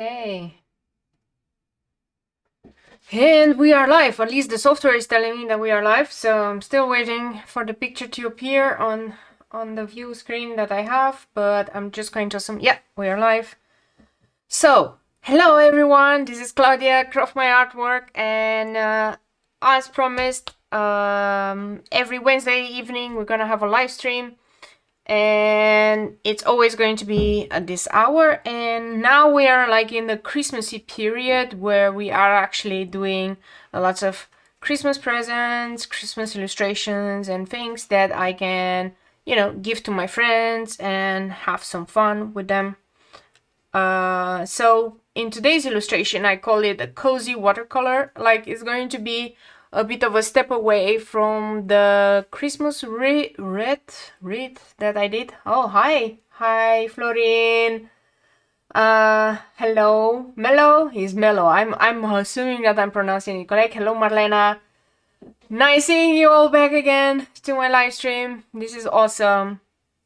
Okay. And we are live. At least the software is telling me that we are live. So I'm still waiting for the picture to appear on the view screen that I have. But I'm just going to assume, yeah, we are live. So, hello everyone. This is Claudia, Craft My Artwork. And as promised, every Wednesday evening we're going to have a live stream. And it's always going to be at this hour. And now we are like in the Christmassy period where we are actually doing lots of Christmas presents, Christmas illustrations, and things that I can, give to my friends and have some fun with them. So in today's illustration, I call it a cozy watercolor. Like, it's going to be a bit of a step away from the Christmas wreath that I did. Oh, hi, Florin. Hello, Mello. He's Mello. I'm assuming that I'm pronouncing it correct. Hello, Marlena. Nice seeing you all back again to my live stream. This is awesome.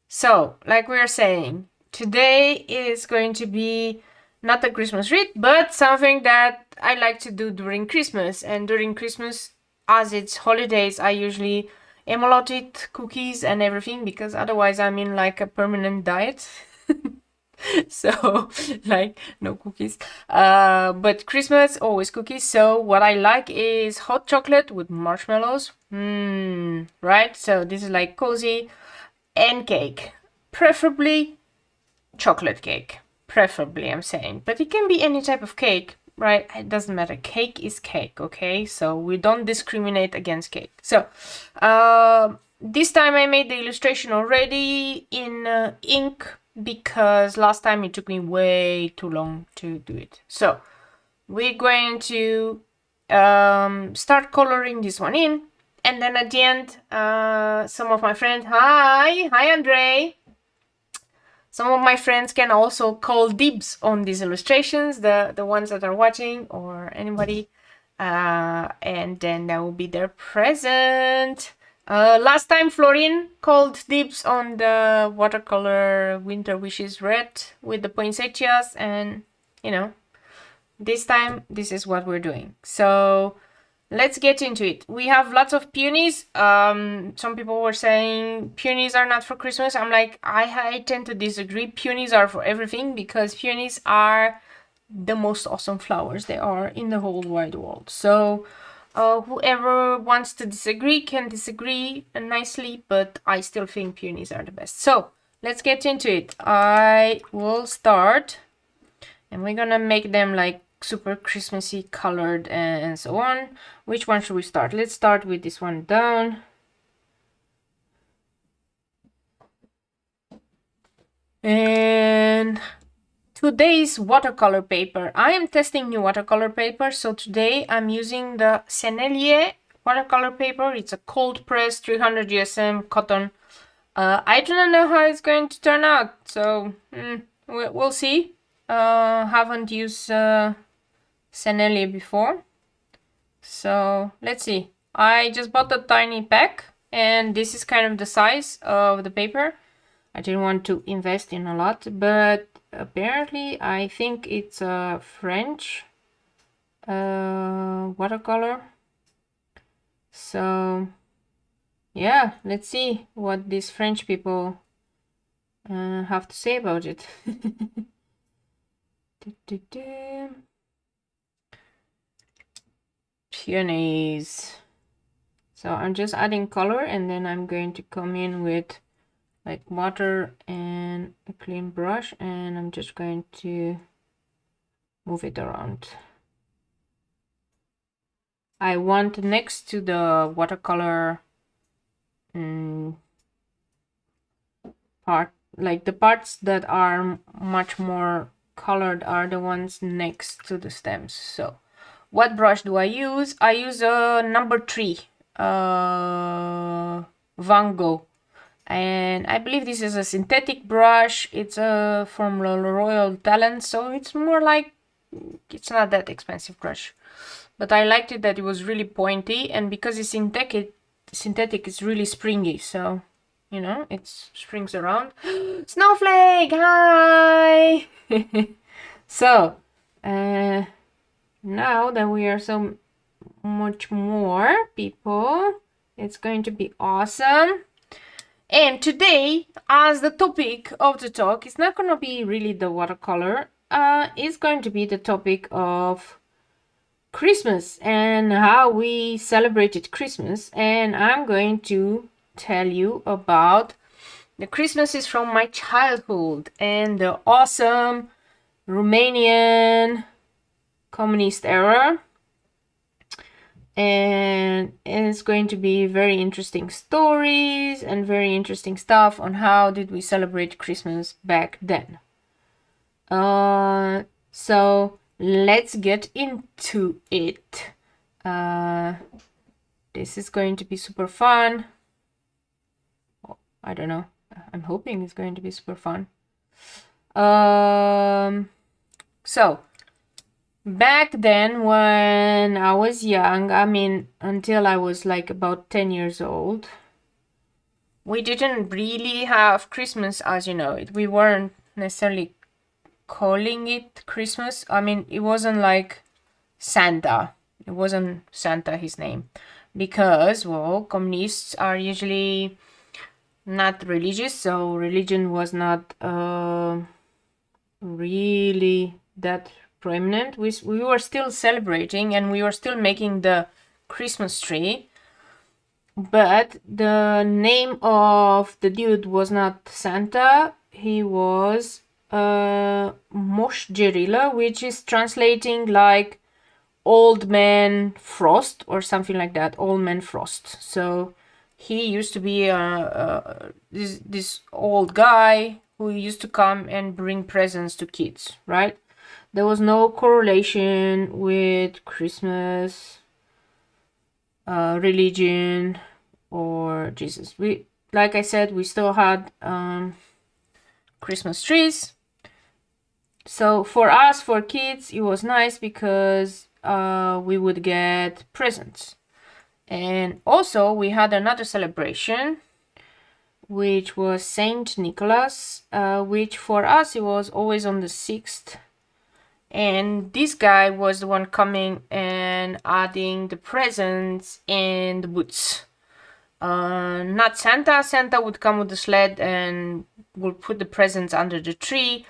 So, like we were saying, today is going to be not a Christmas wreath, but something that I like to do during Christmas. And during Christmas, as it's holidays, I usually emulate it, cookies and everything, because otherwise I'm in like a permanent diet. So, like, no cookies. But Christmas, always cookies. So what I like is hot chocolate with marshmallows. Right? So this is like cozy. And cake. Preferably chocolate cake. Preferably, I'm saying. But it can be any type of cake, right? It doesn't matter. Cake is cake, okay? So we don't discriminate against cake. So, this time I made the illustration already in ink because last time it took me way too long to do it. So, we're going to start coloring this one in. And then at the end, some of my friends, hi Andre. Some of my friends can also call dibs on these illustrations, the ones that are watching or anybody. And then that will be their present. Last time Florin called dibs on the watercolor Winter Wishes Red with the poinsettias, and this time this is what we're doing. So let's get into it. We have lots of peonies. Some people were saying peonies are not for Christmas. I'm like, I tend to disagree. Peonies are for everything because peonies are the most awesome flowers there are in the whole wide world. So whoever wants to disagree can disagree nicely, but I still think peonies are the best. So let's get into it. I will start, and we're gonna make them like super Christmassy colored and so on. Which one should we start? Let's start with this one down. And today's watercolor paper. I am testing new watercolor paper. So today I'm using the Sennelier watercolor paper. It's a cold press 300 GSM cotton. I do not know how it's going to turn out. So we'll see. Haven't used Sennelier before, so let's see. I just bought a tiny pack, and this is kind of the size of the paper. I didn't want to invest in a lot, but apparently I think it's a French watercolor. So yeah, let's see what these French people have to say about it. Peonies. So I'm just adding color, and then I'm going to come in with like water and a clean brush, and I'm just going to move it around. I want next to the watercolor part, like the parts that are much more colored are the ones next to the stems. So what brush do I use? I use a number 3 Van Gogh, and I believe this is a synthetic brush. It's from Royal Talent, so it's more like, it's not that expensive brush, but I liked it that it was really pointy, and because it's synthetic, it's really springy, so it springs around. Snowflake, hi. So now that we are so much more people, it's going to be awesome. And today, as the topic of the talk, it's not going to be really the watercolor. It's going to be the topic of Christmas and how we celebrated Christmas. And I'm going to tell you about the Christmases from my childhood and the awesome Romanian communist era. And it's going to be very interesting stories and very interesting stuff on how did we celebrate Christmas back then. So let's get into it. This is going to be super fun. I don't know. I'm hoping it's going to be super fun. So back then when I was young, I mean, until I was like about 10 years old, we didn't really have Christmas as you know it. We weren't necessarily calling it Christmas. I mean, it wasn't like Santa. It wasn't Santa his name. Because, well, communists are usually not religious, so religion was not really that prominent. We were still celebrating and we were still making the Christmas tree, but the name of the dude was not Santa. He was Moș Gerila, which is translating like Old Man Frost or something like that. Old Man Frost. So he used to be this old guy who used to come and bring presents to kids, right? There was no correlation with Christmas, religion, or Jesus. Like I said, we still had Christmas trees. So for us, for kids, it was nice because we would get presents. And also we had another celebration, which was Saint Nicholas, which for us, it was always on the 6th. And this guy was the one coming and adding the presents and the boots. Not Santa. Santa would come with the sled and would put the presents under the tree.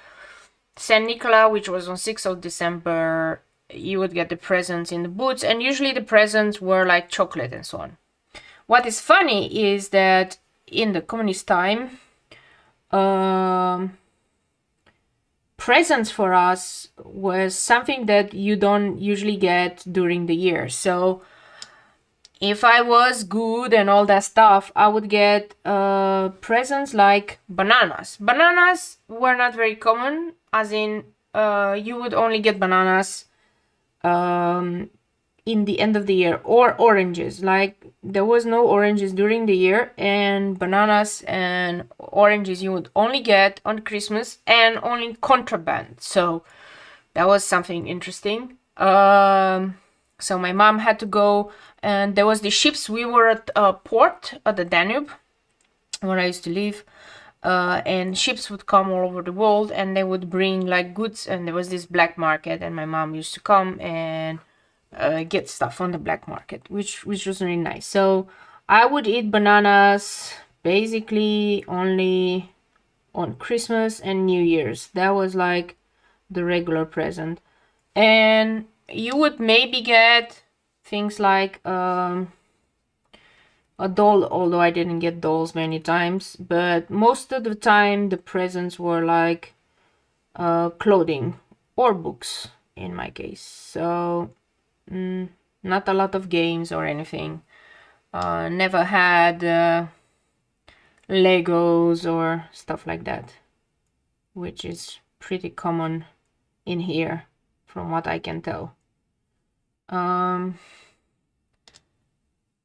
Saint Nicholas, which was on 6th of December, you would get the presents in the boots. And usually the presents were like chocolate and so on. What is funny is that in the communist time, presents for us was something that you don't usually get during the year. So if I was good and all that stuff, I would get presents like bananas. Bananas were not very common, as in you would only get bananas in the end of the year, or oranges. Like there was no oranges during the year, and bananas and oranges you would only get on Christmas and only contraband. So that was something interesting. So my mom had to go, and there was the ships. We were at a port at the Danube where I used to live, and ships would come all over the world and they would bring like goods, and there was this black market, and my mom used to come and get stuff on the black market, which was really nice. So I would eat bananas basically only on Christmas and New Year's. That was like the regular present. And you would maybe get things like a doll, although I didn't get dolls many times, but most of the time the presents were like clothing or books in my case. So not a lot of games or anything. Never had Legos or stuff like that, which is pretty common in here from what I can tell.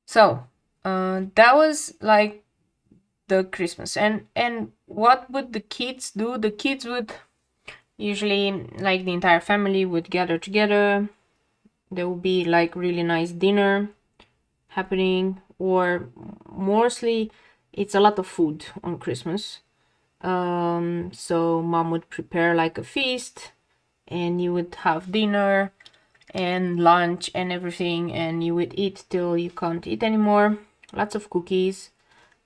So that was like the Christmas. And what would the kids do? The kids would usually, like the entire family would gather together. There would be like really nice dinner happening, or mostly it's a lot of food on Christmas. So mom would prepare like a feast, and you would have dinner and lunch and everything, and you would eat till you can't eat anymore. Lots of cookies.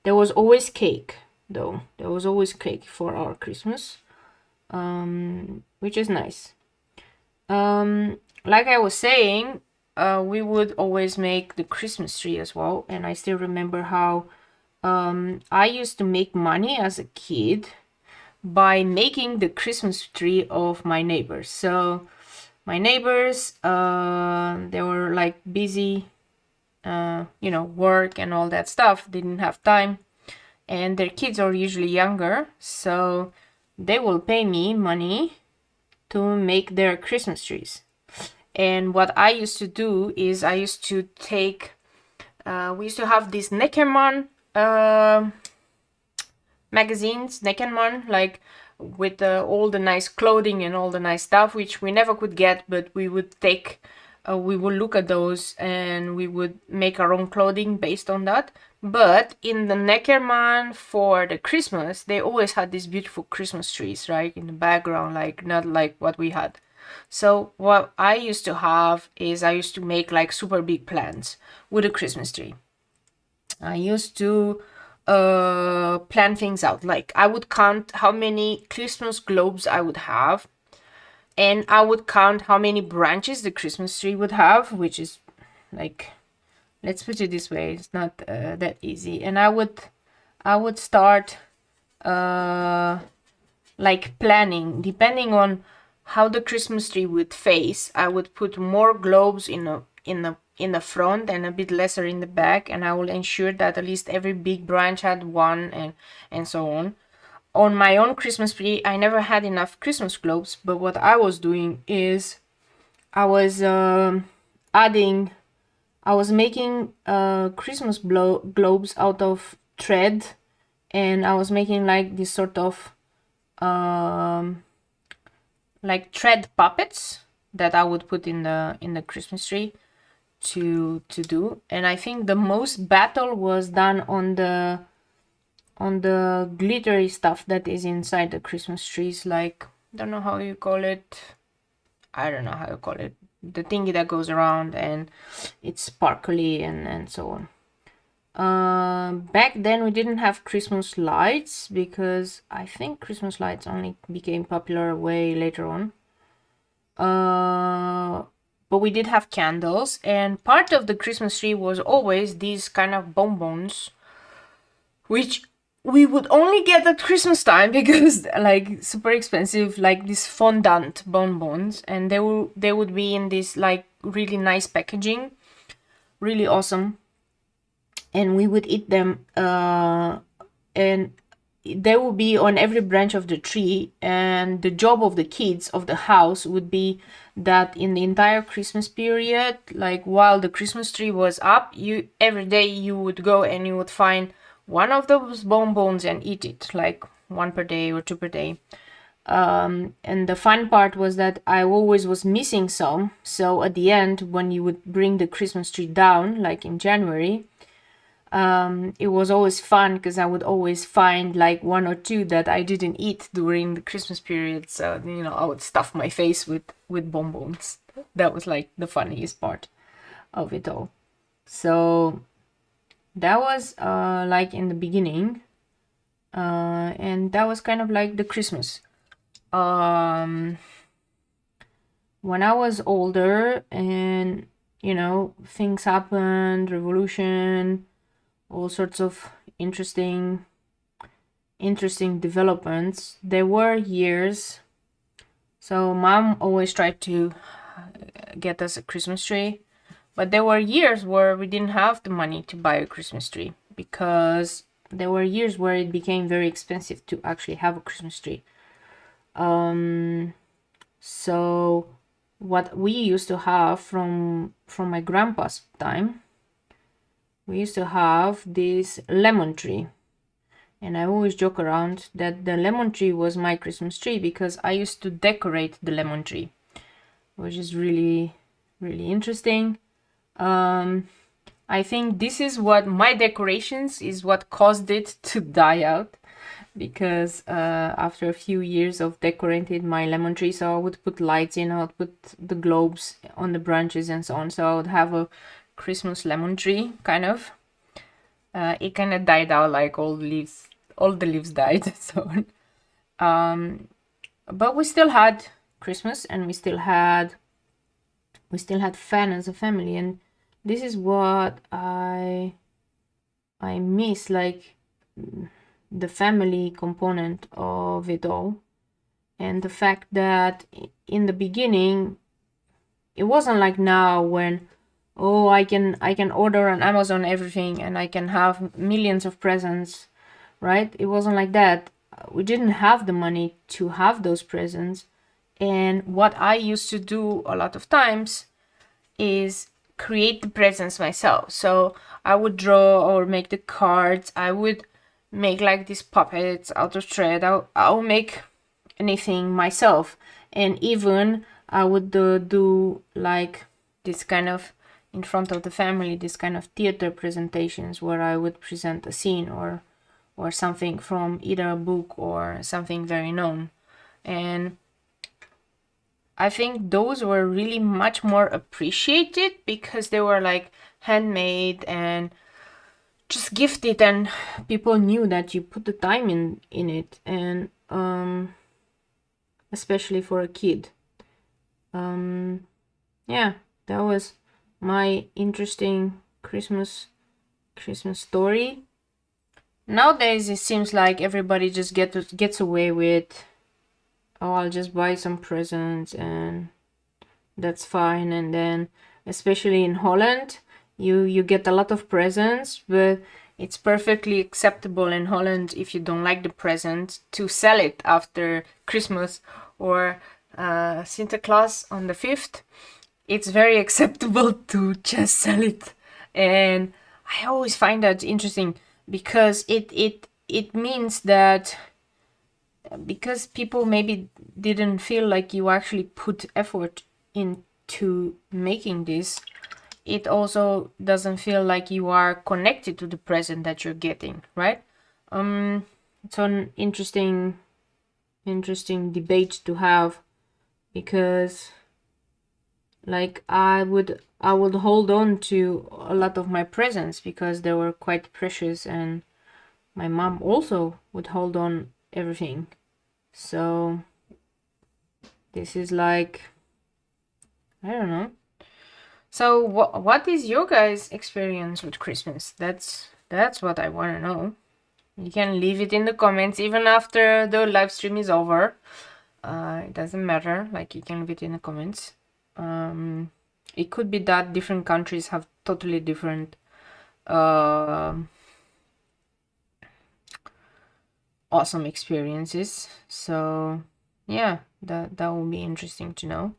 There was always cake, though. There was always cake for our Christmas, which is nice. Like I was saying, we would always make the Christmas tree as well, and I still remember how I used to make money as a kid by making the Christmas tree of my neighbors. So my neighbors, they were like busy, you know, work and all that stuff, didn't have time, and their kids are usually younger, so they will pay me money to make their Christmas trees. And what I used to do is I used to take, we used to have these Neckermann magazines, Neckermann, like with all the nice clothing and all the nice stuff, which we never could get, but we would take, we would look at those and we would make our own clothing based on that. But in the Neckermann for the Christmas, they always had these beautiful Christmas trees, right, in the background, like not like what we had. So what I used to have is I used to make like super big plants with a Christmas tree. I used to plan things out. Like I would count how many Christmas globes I would have, and I would count how many branches the Christmas tree would have, which is like, let's put it this way, it's not that easy. And I would start like planning, depending on how the Christmas tree would face. I would put more globes in the front and a bit lesser in the back, and I will ensure that at least every big branch had one, and so on. On my own Christmas tree, I never had enough Christmas globes, but what I was doing is I was making Christmas globes out of thread, and I was making like this sort of like thread puppets that I would put in the Christmas tree to do. And I think the most battle was done on the glittery stuff that is inside the Christmas trees, like, I don't know how you call it, the thingy that goes around and it's sparkly and so on. Back then we didn't have Christmas lights, because I think Christmas lights only became popular way later on. But we did have candles, and part of the Christmas tree was always these kind of bonbons, which we would only get at Christmas time because like super expensive, like these fondant bonbons, and they would be in this like really nice packaging, really awesome. And we would eat them, and they will be on every branch of the tree. And the job of the kids of the house would be that in the entire Christmas period, like while the Christmas tree was up, every day you would go and you would find one of those bonbons and eat it, like 1 per day or 2 per day. And the fun part was that I always was missing some, so at the end, when you would bring the Christmas tree down, like in January, it was always fun because I would always find like 1 or 2 that I didn't eat during the Christmas period. So, you know, I would stuff my face with bonbons. That was like the funniest part of it all. So that was like in the beginning, and that was kind of like the Christmas. When I was older and, you know, things happened, revolution, all sorts of interesting developments. There were years, so mom always tried to get us a Christmas tree, but there were years where we didn't have the money to buy a Christmas tree, because there were years where it became very expensive to actually have a Christmas tree. So what we used to have from my grandpa's time, we used to have this lemon tree, and I always joke around that the lemon tree was my Christmas tree because I used to decorate the lemon tree, which is really, really interesting. I think this is what my decorations is what caused it to die out, because after a few years of decorating my lemon tree, so I would put lights in, I would put the globes on the branches and so on, so I would have a Christmas lemon tree, kind of. It kind of died out, like all the leaves died. So but we still had Christmas, and we still had fun as a family, and this is what I miss, like the family component of it all, and the fact that in the beginning it wasn't like now when, oh, I can order on Amazon everything and I can have millions of presents, right? It wasn't like that. We didn't have the money to have those presents, and what I used to do a lot of times is create the presents myself. So I would draw or make the cards. I would make like these puppets out of thread. I'll make anything myself, and even I would do like this kind of, in front of the family, this kind of theater presentations where I would present a scene or something from either a book or something very known. And I think those were really much more appreciated because they were like handmade and just gifted, and people knew that you put the time in it, and especially for a kid. Yeah, that was my interesting Christmas story. Nowadays it seems like everybody just gets away with, oh, I'll just buy some presents and that's fine. And then especially in Holland, you get a lot of presents, but it's perfectly acceptable in Holland, if you don't like the present, to sell it after Christmas or Sinterklaas on the 5th. It's very acceptable to just sell it. And I always find that interesting because it means that, because people maybe didn't feel like you actually put effort into making this, it also doesn't feel like you are connected to the present that you're getting, right? It's an interesting debate to have, because like I would hold on to a lot of my presents because they were quite precious, and my mom also would hold on everything. So this is like, I don't know. So what is your guys' experience with Christmas? That's what I want to know. You can leave it in the comments even after the live stream is over. It doesn't matter. Like, you can leave it in the comments. It could be that different countries have totally different awesome experiences. So yeah, that will be interesting to know.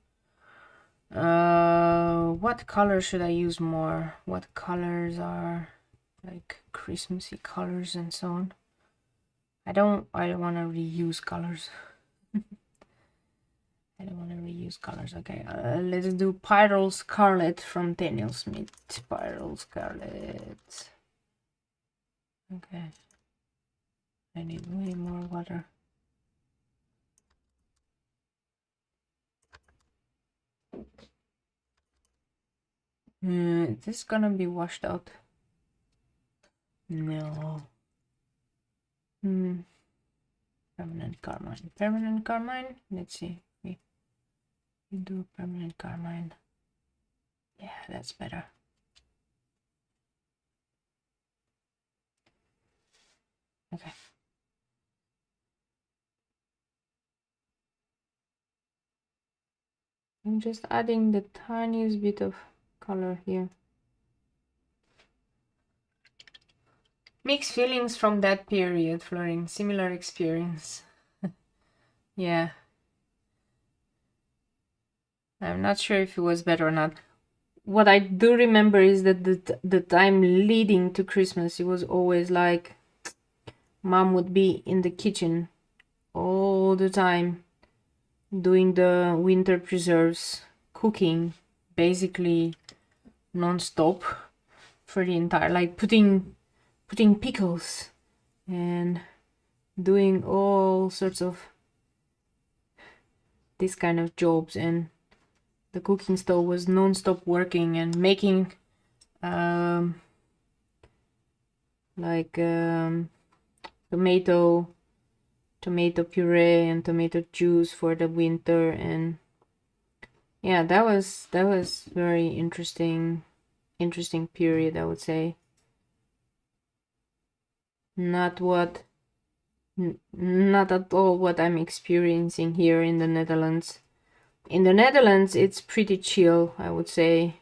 What color should I use more? What colors are like Christmassy colors and so on? I don't want to reuse colors. I don't want to reuse colors. Okay, let's do Pyrrole Scarlet from Daniel Smith. Pyrrole Scarlet. Okay. I need way more water. Is this gonna be washed out? No. Permanent carmine. Permanent carmine? Let's see. We do permanent carmine. Yeah, that's better. Okay. I'm just adding the tiniest bit of color here. Mixed feelings from that period, Florin. Similar experience. Yeah. I'm not sure if it was better or not. What I do remember is that the time leading to Christmas, it was always like Mom would be in the kitchen all the time doing the winter preserves, cooking basically non-stop for the entire, like putting pickles and doing all sorts of this kind of jobs, and the cooking stove was non-stop working and making like tomato puree and tomato juice for the winter. And yeah, that was very interesting period, I would say. Not at all what I'm experiencing here in the Netherlands. In the Netherlands, it's pretty chill, I would say.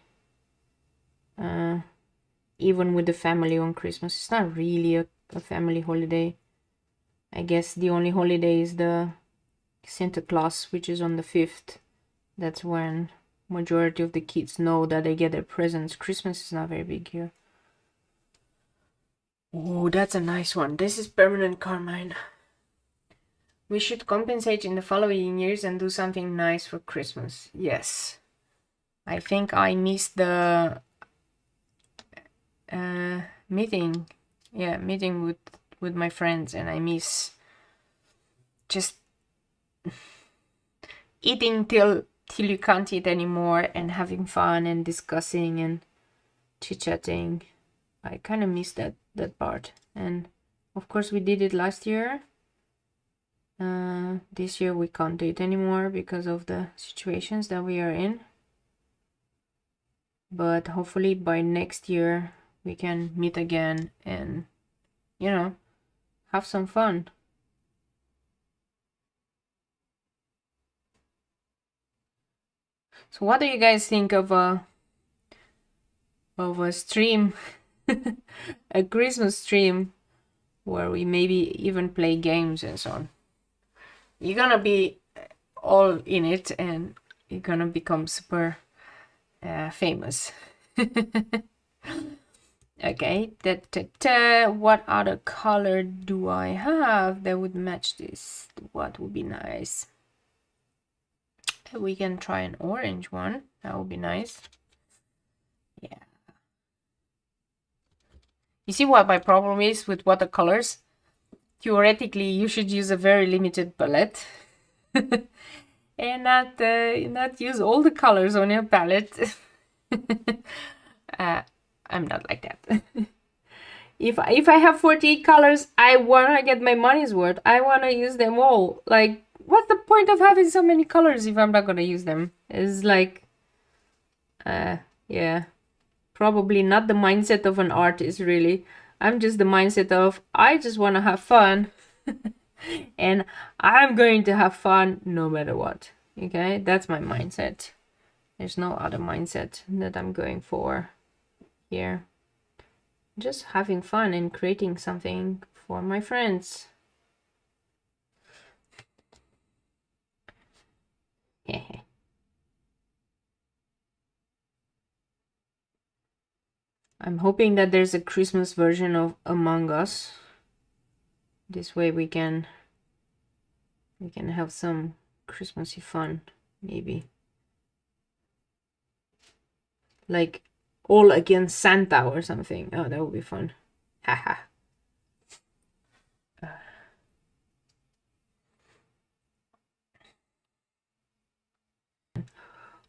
Even with the family on Christmas, it's not really a family holiday. I guess the only holiday is the Santa Claus, which is on the 5th. That's when majority of the kids know that they get their presents. Christmas is not very big here. Oh, that's a nice one. This is permanent carmine. We should compensate in the following years and do something nice for Christmas. Yes. I think I missed the meeting. Yeah, meeting with my friends, and I miss just eating till you can't eat anymore and having fun and discussing and chit-chatting. I kind of miss that part. And of course we did it last year. This year we can't do it anymore because of the situations that we are in. But hopefully by next year we can meet again and, you know, have some fun. So what do you guys think of a stream, a Christmas stream, where we maybe even play games and so on? You're gonna be all in it and you're gonna become super famous. Okay, what other color do I have that would match this? What would be nice? We can try an orange one. That would be nice. Yeah. You see what my problem is with watercolors? Theoretically, you should use a very limited palette and not use all the colors on your palette. I'm not like that. If I have 48 colors, I wanna get my money's worth. I wanna use them all. Like, what's the point of having so many colors if I'm not gonna use them? It's like, yeah, probably not the mindset of an artist, really. I'm just the mindset of, I just wanna have fun. And I'm going to have fun no matter what. Okay, that's my mindset. There's no other mindset that I'm going for here. Just having fun and creating something for my friends. I'm hoping that there's a Christmas version of Among Us. This way we can have some Christmassy fun, maybe. Like all against Santa or something. Oh, that would be fun. Haha.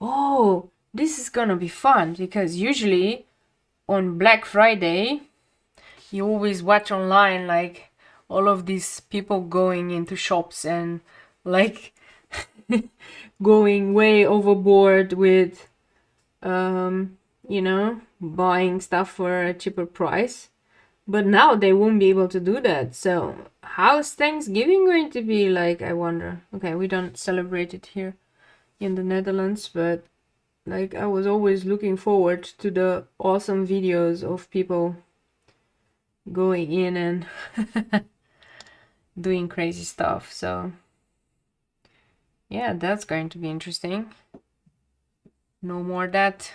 Oh, this is gonna be fun because usually on Black Friday you always watch online like all of these people going into shops and like going way overboard with you know, buying stuff for a cheaper price. But now they won't be able to do that. So how's Thanksgiving going to be like, I wonder? Okay, we don't celebrate it here in the Netherlands, but like I was always looking forward to the awesome videos of people going in and doing crazy stuff. So yeah, that's going to be interesting. No more that.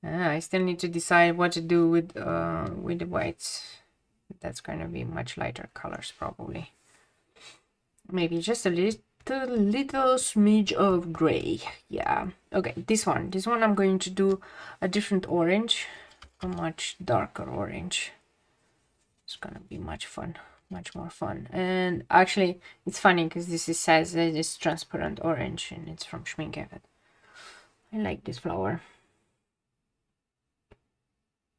I still need to decide what to do with the whites. That's going to be much lighter colors probably. Maybe just a little smidge of gray. Yeah. Okay, this one I'm going to do a different orange, a much darker orange. It's gonna be much fun. much more fun. And actually, it's funny because says that it's transparent orange and it's from Schminckevet. I like this flower.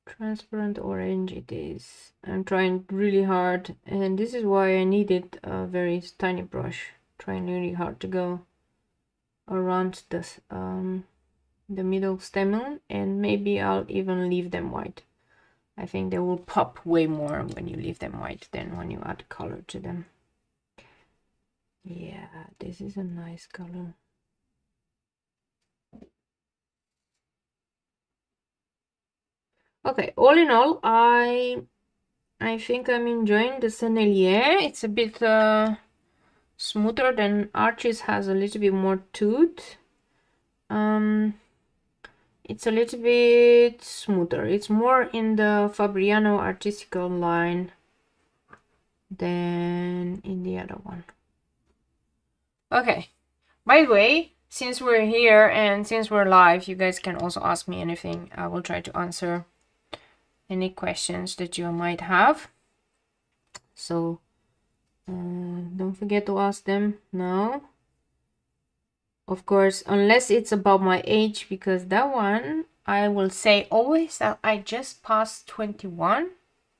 Transparent orange it is. I'm trying really hard, and this is why I needed a very tiny brush. Trying really hard to go around this the middle stem, and maybe I'll even leave them white. I think they will pop way more when you leave them white than when you add color to them. Yeah, this is a nice color. Okay, all in all, I think I'm enjoying the Sennelier. It's a bit smoother than Archie's, has a little bit more tooth. It's a little bit smoother. It's more in the Fabriano Artistical line than in the other one. Okay, by the way, since we're here and since we're live, you guys can also ask me anything. I will try to answer any questions that you might have. So don't forget to ask them now. Of course, unless it's about my age, because that one, I will say always that I just passed 21.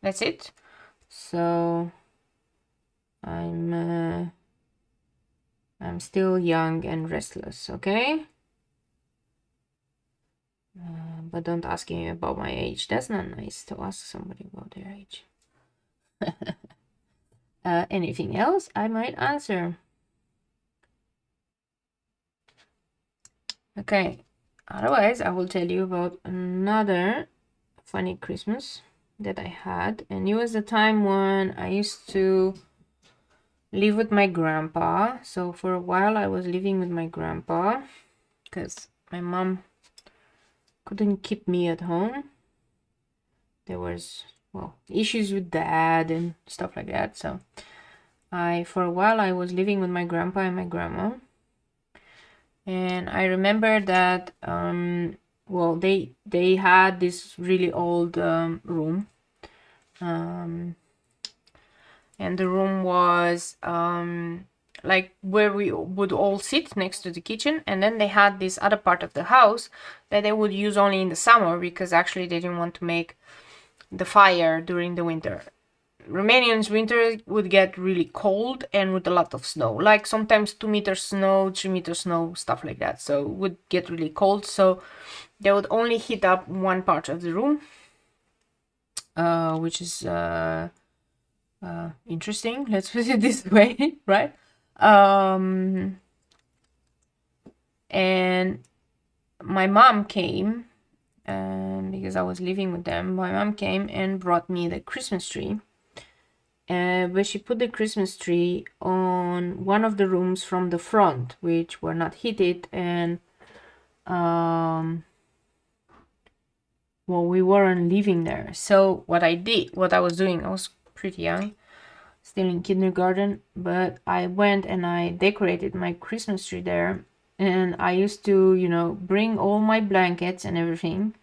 That's it. So I'm still young and restless, okay? But don't ask me about my age. That's not nice to ask somebody about their age. Anything else I might answer. Okay, otherwise I will tell you about another funny Christmas that I had, and it was the time when I used to live with my grandpa. So for a while I was living with my grandpa because my mom couldn't keep me at home. There was, well, issues with dad and stuff like that. So for a while I was living with my grandpa and my grandma. And I remember that well, they had this really old room, and the room was like where we would all sit next to the kitchen, and then they had this other part of the house that they would use only in the summer because actually they didn't want to make the fire during the winter. Romanians winter would get really cold and with a lot of snow, like sometimes 2 meters snow, 3 meters snow, stuff like that. So it would get really cold, so they would only heat up one part of the room, which is interesting, let's put it this way, right? And my mom came, because I was living with them. My mom came and brought me the Christmas tree. But she put the Christmas tree on one of the rooms from the front, which were not heated, and well, we weren't living there. So what I was doing, I was pretty young, still in kindergarten, but I went and I decorated my Christmas tree there, and I used to, you know, bring all my blankets and everything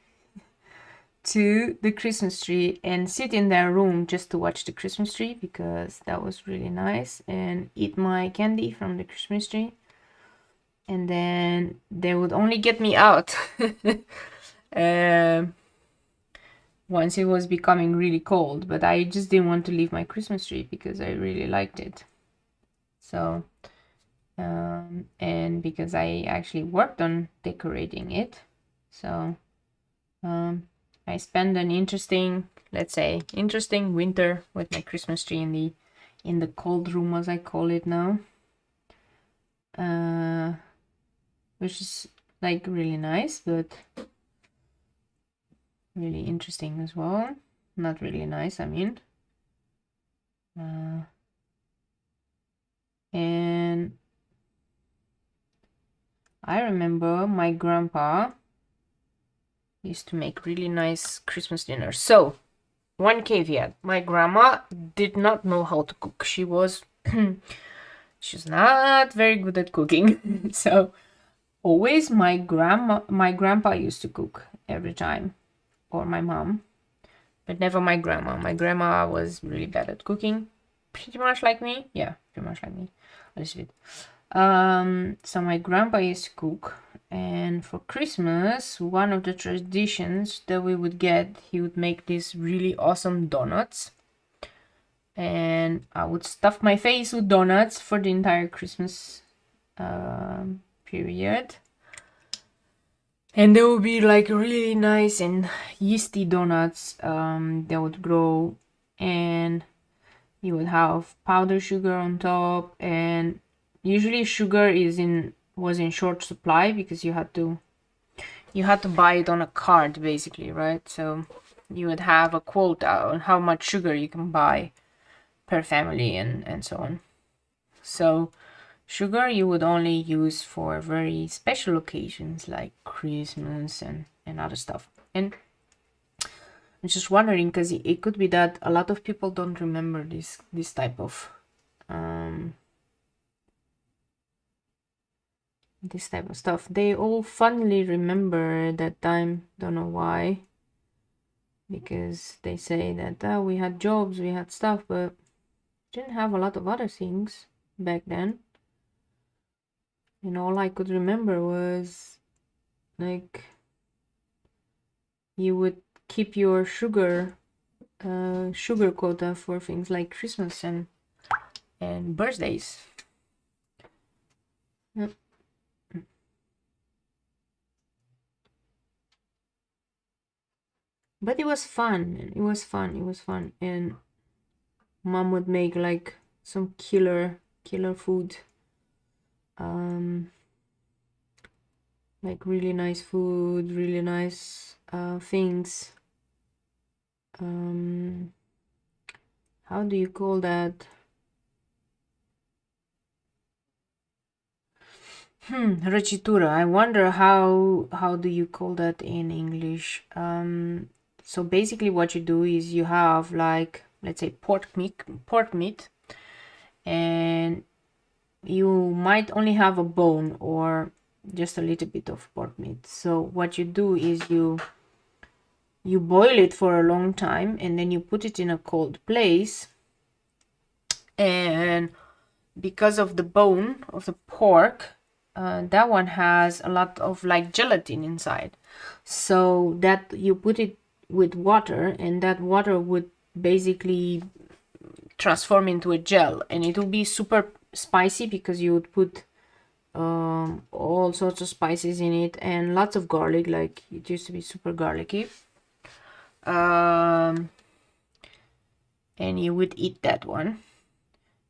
to the Christmas tree and sit in their room just to watch the Christmas tree, because that was really nice, and eat my candy from the Christmas tree. And then they would only get me out once it was becoming really cold, but I just didn't want to leave my Christmas tree because I really liked it. So and because I actually worked on decorating it, so I spent an interesting, let's say, interesting winter with my Christmas tree in the cold room, as I call it now, which is like really nice, but really interesting as well. Not really nice, I mean. And I remember my grandpa used to make really nice Christmas dinners. So, one caveat: my grandma did not know how to cook. She's not very good at cooking. So, always my grandpa used to cook every time, or my mom, but never my grandma. My grandma was really bad at cooking, pretty much like me. Yeah, pretty much like me. A little bit. So my grandpa used to cook, and for Christmas, one of the traditions that we would get, he would make these really awesome donuts. And I would stuff my face with donuts for the entire Christmas period. And they would be like really nice and yeasty donuts that would grow, and you would have powdered sugar on top, and usually sugar was in short supply because you had to buy it on a cart basically, right? So you would have a quota on how much sugar you can buy per family and so on. So sugar you would only use for very special occasions like Christmas and other stuff. And I'm just wondering because it could be that a lot of people don't remember this type of stuff. They all fondly remember that time, don't know why, because they say that we had jobs, we had stuff, but didn't have a lot of other things back then. And all I could remember was like you would keep your sugar quota for things like Christmas and birthdays. Yep. But it was fun. It was fun. And mom would make like some killer food. Like really nice food, really nice things. How do you call that? Recitura. I wonder how do you call that in English? So basically what you do is you have like, let's say pork meat, and you might only have a bone or just a little bit of pork meat. So what you do is you boil it for a long time, and then you put it in a cold place, and because of the bone of the pork, that one has a lot of like gelatin inside, so that you put it with water, and that water would basically transform into a gel, and it will be super spicy because you would put all sorts of spices in it and lots of garlic. Like it used to be super garlicky, and you would eat that one.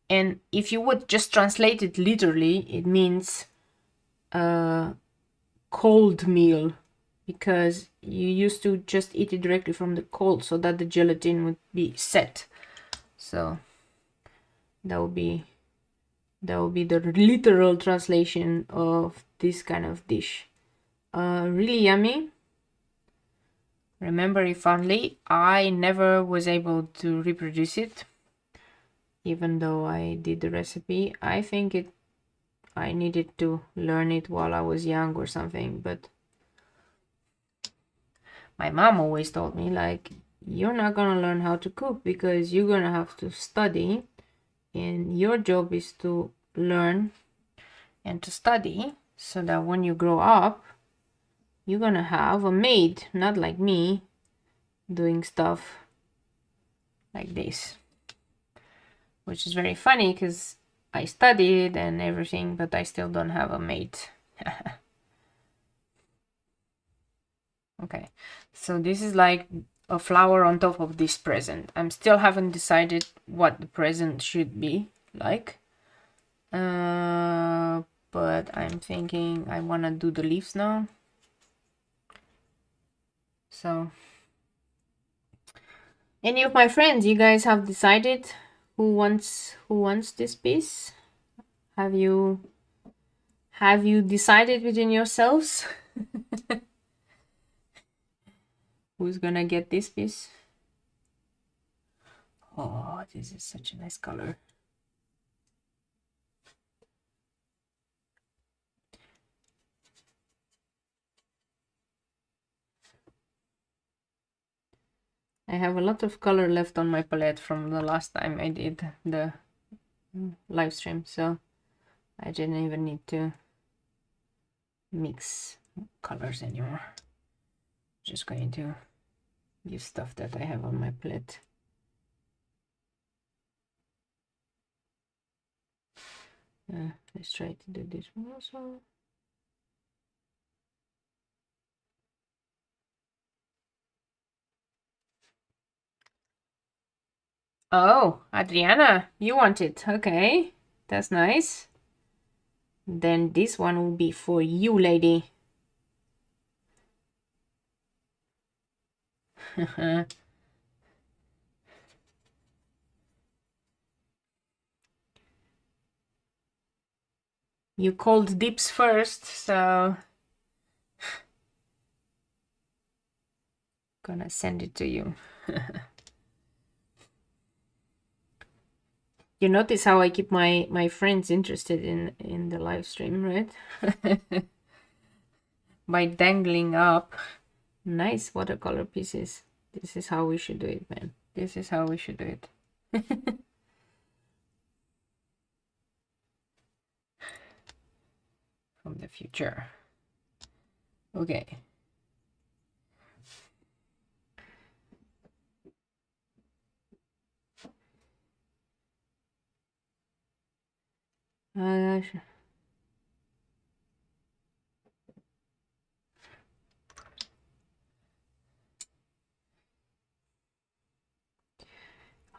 And if you would just translate it literally, it means cold meal, because you used to just eat it directly from the cold so that the gelatin would be set. So that would be the literal translation of this kind of dish. Really yummy. Remember it fondly. I never was able to reproduce it, even though I did the recipe. I think I needed to learn it while I was young or something, but my mom always told me, like, you're not gonna learn how to cook because you're gonna have to study, and your job is to learn and to study so that when you grow up, you're gonna have a maid, not like me doing stuff like this. Which is very funny because I studied and everything, but I still don't have a maid. Okay, so this is like a flower on top of this present. I'm still haven't decided what the present should be like. But I'm thinking I want to do the leaves now. So, any of my friends, you guys have decided who wants this piece? Have you decided within yourselves who's gonna get this piece? Oh, this is such a nice color. I have a lot of color left on my palette from the last time I did the live stream, so I didn't even need to mix colors anymore. Just going to use stuff that I have on my palette. Let's try to do this one also. Oh, Adriana, you want it. Okay, that's nice. Then this one will be for you, lady. You called dips first, so gonna send it to you. You notice how I keep my friends interested in the live stream, right? By dangling up nice watercolor pieces. This is how we should do it, man. This is how we should do it. From the future. Okay.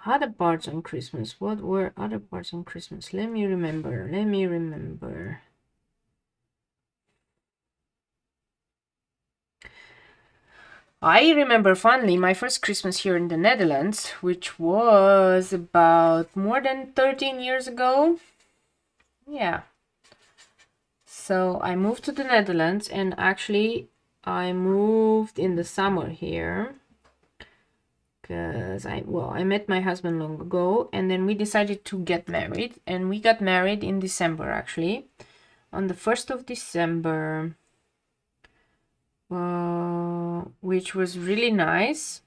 Other parts on Christmas. What were other parts on Christmas? Let me remember. Let me remember. I remember fondly my first Christmas here in the Netherlands, which was about more than 13 years ago. Yeah. So I moved to the Netherlands, and actually I moved in the summer here because I met my husband long ago, and then we decided to get married, and we got married in December, actually on the 1st of December, which was really nice.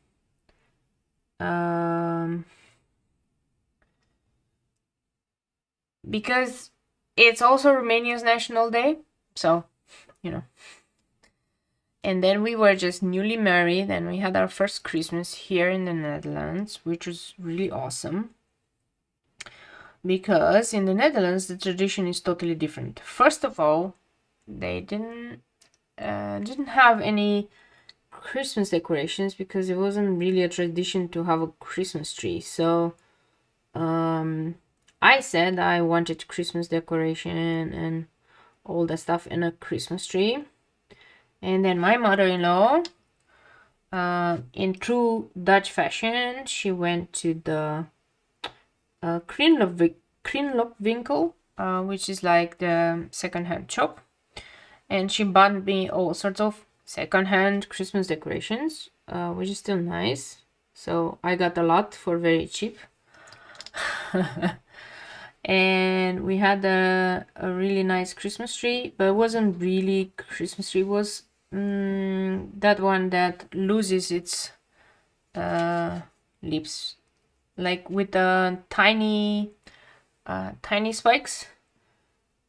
Because it's also Romania's National Day, so you know. And then we were just newly married, and we had our first Christmas here in the Netherlands, which was really awesome. Because in the Netherlands, the tradition is totally different. First of all, they didn't have any Christmas decorations because it wasn't really a tradition to have a Christmas tree. So I said I wanted Christmas decoration and all that stuff in a Christmas tree. And then my mother-in-law, in true Dutch fashion, she went to the Kringloopwinkel, which is like the second-hand shop, and she bought me all sorts of second-hand Christmas decorations, which is still nice. So I got a lot for very cheap. And we had a really nice Christmas tree, but it wasn't really Christmas tree. It was that one that loses its leaves, like with the tiny spikes,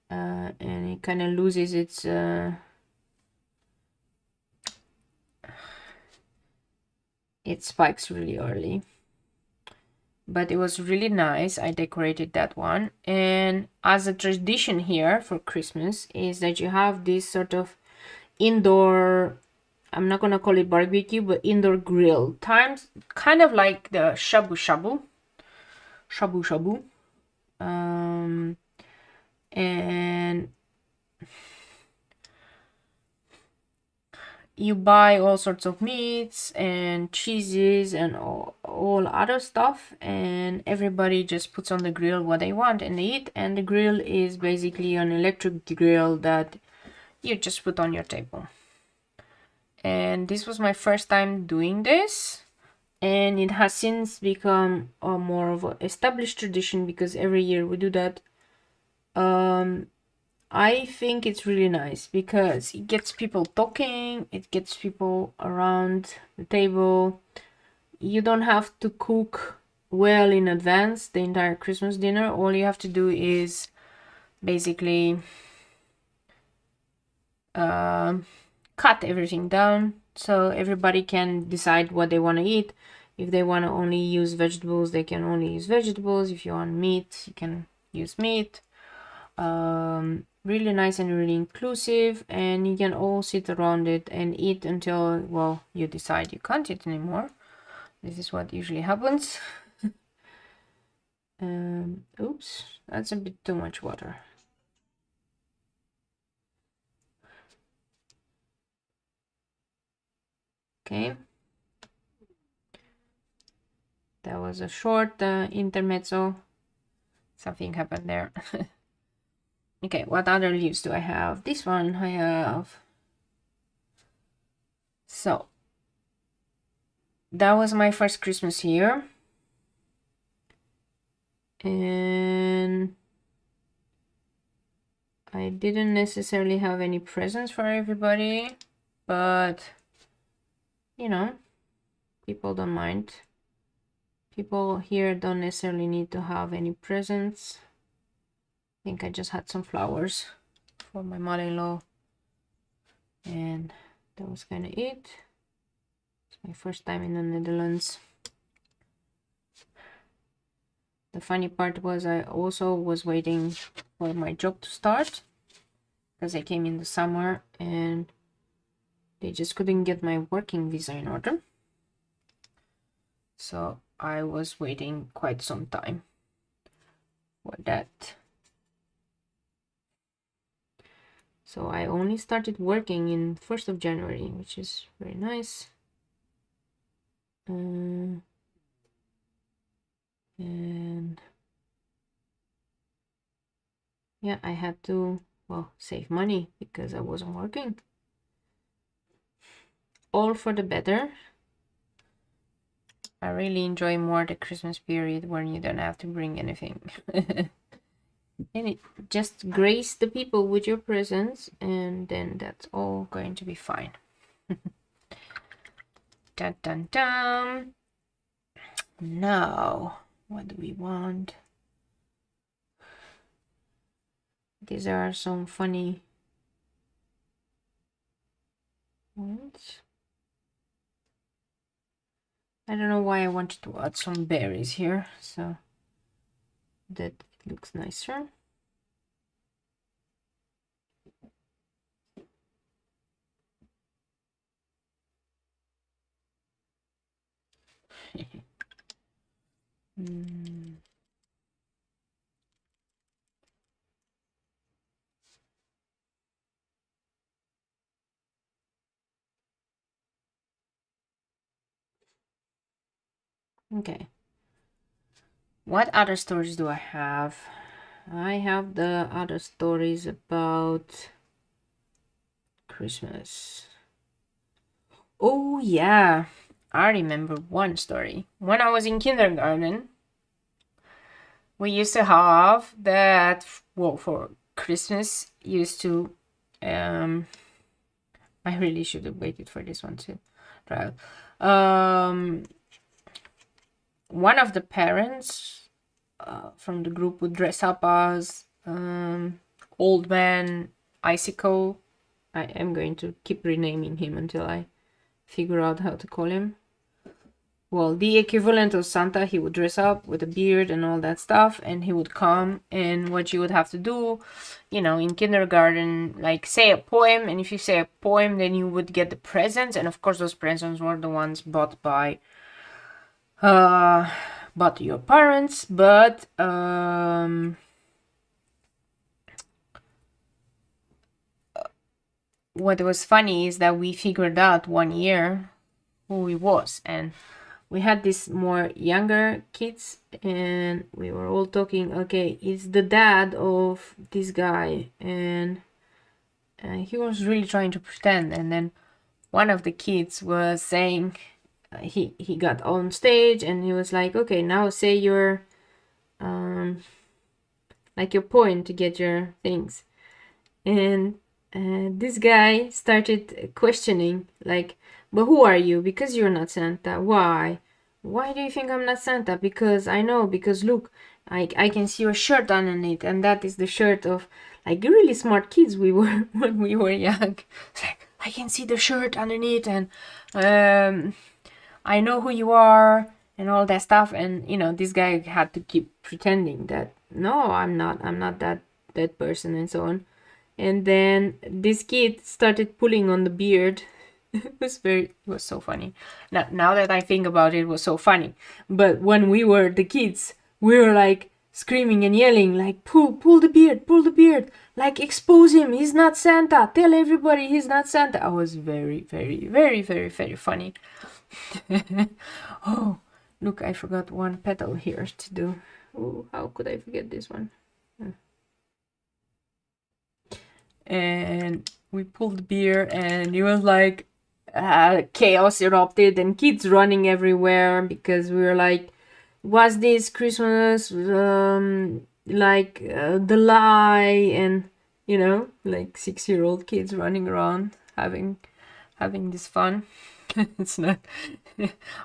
and it kind of loses its spikes really early. But it was really nice. I decorated that one. And as a tradition here for Christmas is that you have this sort of indoor, I'm not gonna call it barbecue, but indoor grill times, kind of like the shabu shabu. And you buy all sorts of meats and cheeses and all other stuff, and everybody just puts on the grill what they want and they eat. And the grill is basically an electric grill that you just put on your table. And this was my first time doing this, and it has since become a more of an established tradition because every year we do that. I think it's really nice because it gets people talking, it gets people around the table. you don't have to cook well in advance the entire Christmas dinner. All you have to do is basically cut everything down so everybody can decide what they want to eat. If they want to only use vegetables, they can only use vegetables. If you want meat, you can use meat. Really nice and really inclusive, and you can all sit around it and eat until, well, you decide you can't eat anymore. This is what usually happens. Oops, that's a bit too much water. Okay. That was a short intermezzo. Something happened there. Okay, what other leaves do I have? This one I have. So, that was my first Christmas here. And I didn't necessarily have any presents for everybody, but, you know, people don't mind. People here don't necessarily need to have any presents. I think I just had some flowers for my mother-in-law, and that was kind of it. It's my first time in the Netherlands. The funny part was I also was waiting for my job to start because I came in the summer and they just couldn't get my working visa in order. So I was waiting quite some time for that. So I only started working in 1st of January, which is very nice. And yeah, I had to, well, save money because I wasn't working. All for the better. I really enjoy more the Christmas period when you don't have to bring anything. And it just grace the people with your presents, and then that's all going to be fine. Dun dun dun. Now, what do we want? These are some funny ones. I don't know why I wanted to add some berries here, so that it looks nicer. Okay. What other stories do I have? I have the other stories about Christmas. Oh yeah, I remember one story. When I was in kindergarten, we used to have that, well, for Christmas, used to, I really should have waited for this one too. Right. One of the parents from the group would dress up as Old Man Icicle. I am going to keep renaming him until I figure out how to call him. Well, the equivalent of Santa, he would dress up with a beard and all that stuff, and he would come, and what you would have to do, you know, in kindergarten, like say a poem, and if you say a poem, then you would get the presents, and of course those presents were the ones bought by your parents, but what was funny is that we figured out one year who he was, and we had these more younger kids, and we were all talking, okay, it's the dad of this guy, and he was really trying to pretend, and then one of the kids was saying, he got on stage and he was like, okay, now say your like your poem to get your things, and this guy started questioning, like, but who are you? Because you're not Santa. Why? Why do you think I'm not Santa? Because I know, because look, I can see your shirt underneath, and that is the shirt of like really smart kids we were when we were young. It's like, I can see the shirt underneath, and I know who you are, and all that stuff. And you know, this guy had to keep pretending that no, I'm not that person, and so on. And then this kid started pulling on the beard. It was so funny. Now that I think about it, it was so funny. But when we were the kids, we were like screaming and yelling, like, pull the beard, like, expose him, he's not Santa, tell everybody he's not Santa. I was very funny. Oh, look, I forgot one petal here to do. Oh, how could I forget this one? And we pulled beer, and it was like chaos erupted, and kids running everywhere because we were like, was this Christmas like the lie? And you know, like 6-year-old kids running around having this fun. It's not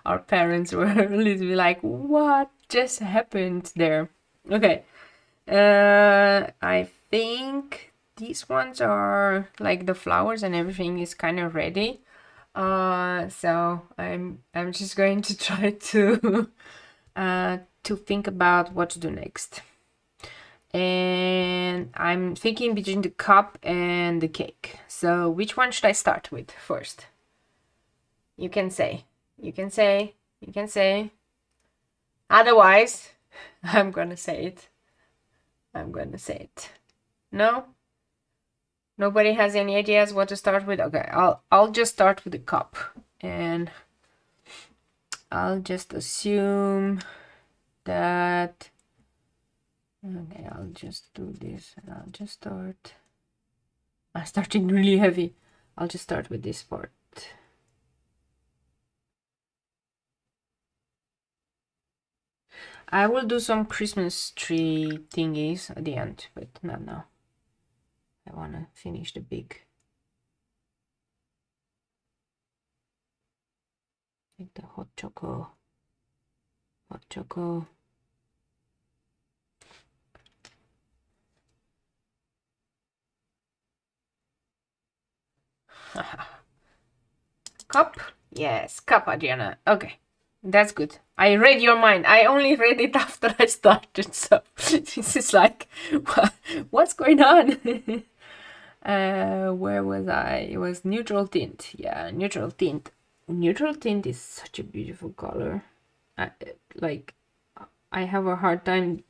our parents were literally like, what just happened there? Okay, I think these ones are like the flowers and everything is kind of ready. So I'm just going to try to think about what to do next. And I'm thinking between the cup and the cake. So which one should I start with first? You can say. Otherwise, I'm gonna say it. No? Nobody has any ideas what to start with? Okay, I'll just start with the cup. And I'll just assume that... Okay, I'll just do this and I'll just start... I'm starting really heavy. I'll just start with this part. I will do some Christmas tree thingies at the end, but not now. I want to finish the big. Like the hot choco. Cup? Yes, cup, Adriana. Okay, that's good. I read your mind. I only read it after I started, so this is like, what's going on? Where was I? It was neutral tint. Yeah, neutral tint. Neutral tint is such a beautiful color. I have a hard time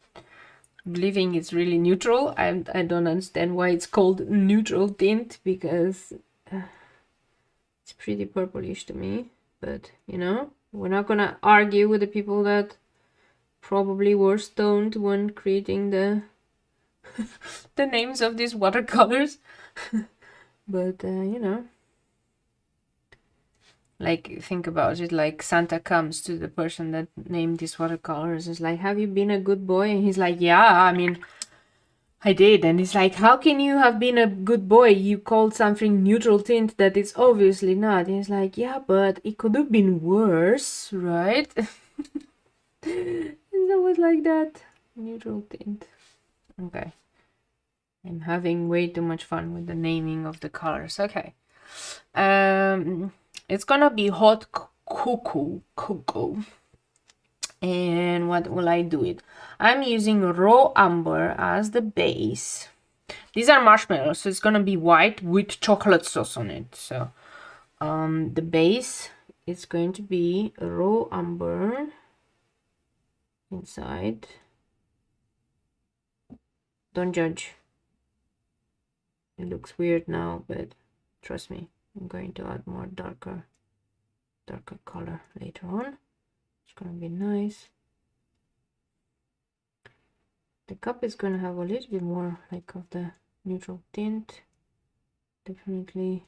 believing it's really neutral. I don't understand why it's called neutral tint, because it's pretty purplish to me. But you know, we're not gonna argue with the people that probably were stoned when creating the the names of these watercolors. But you know, like, think about it, like Santa comes to the person that named these watercolors, is like, have you been a good boy? And he's like, yeah, I mean, I did. And it's like, how can you have been a good boy? You called something neutral tint that it's obviously not. And he's like, yeah, but it could have been worse, right? And it was like that. Neutral tint. Okay. I'm having way too much fun with the naming of the colors. Okay. It's gonna be hot cocoa. And what will I do it? I'm using raw amber as the base. These are marshmallows, so it's gonna be white with chocolate sauce on it. So the base is going to be raw amber inside. Don't judge. It looks weird now, but trust me, I'm going to add more darker color later on. It's gonna be nice. The cup is gonna have a little bit more like of the neutral tint, definitely.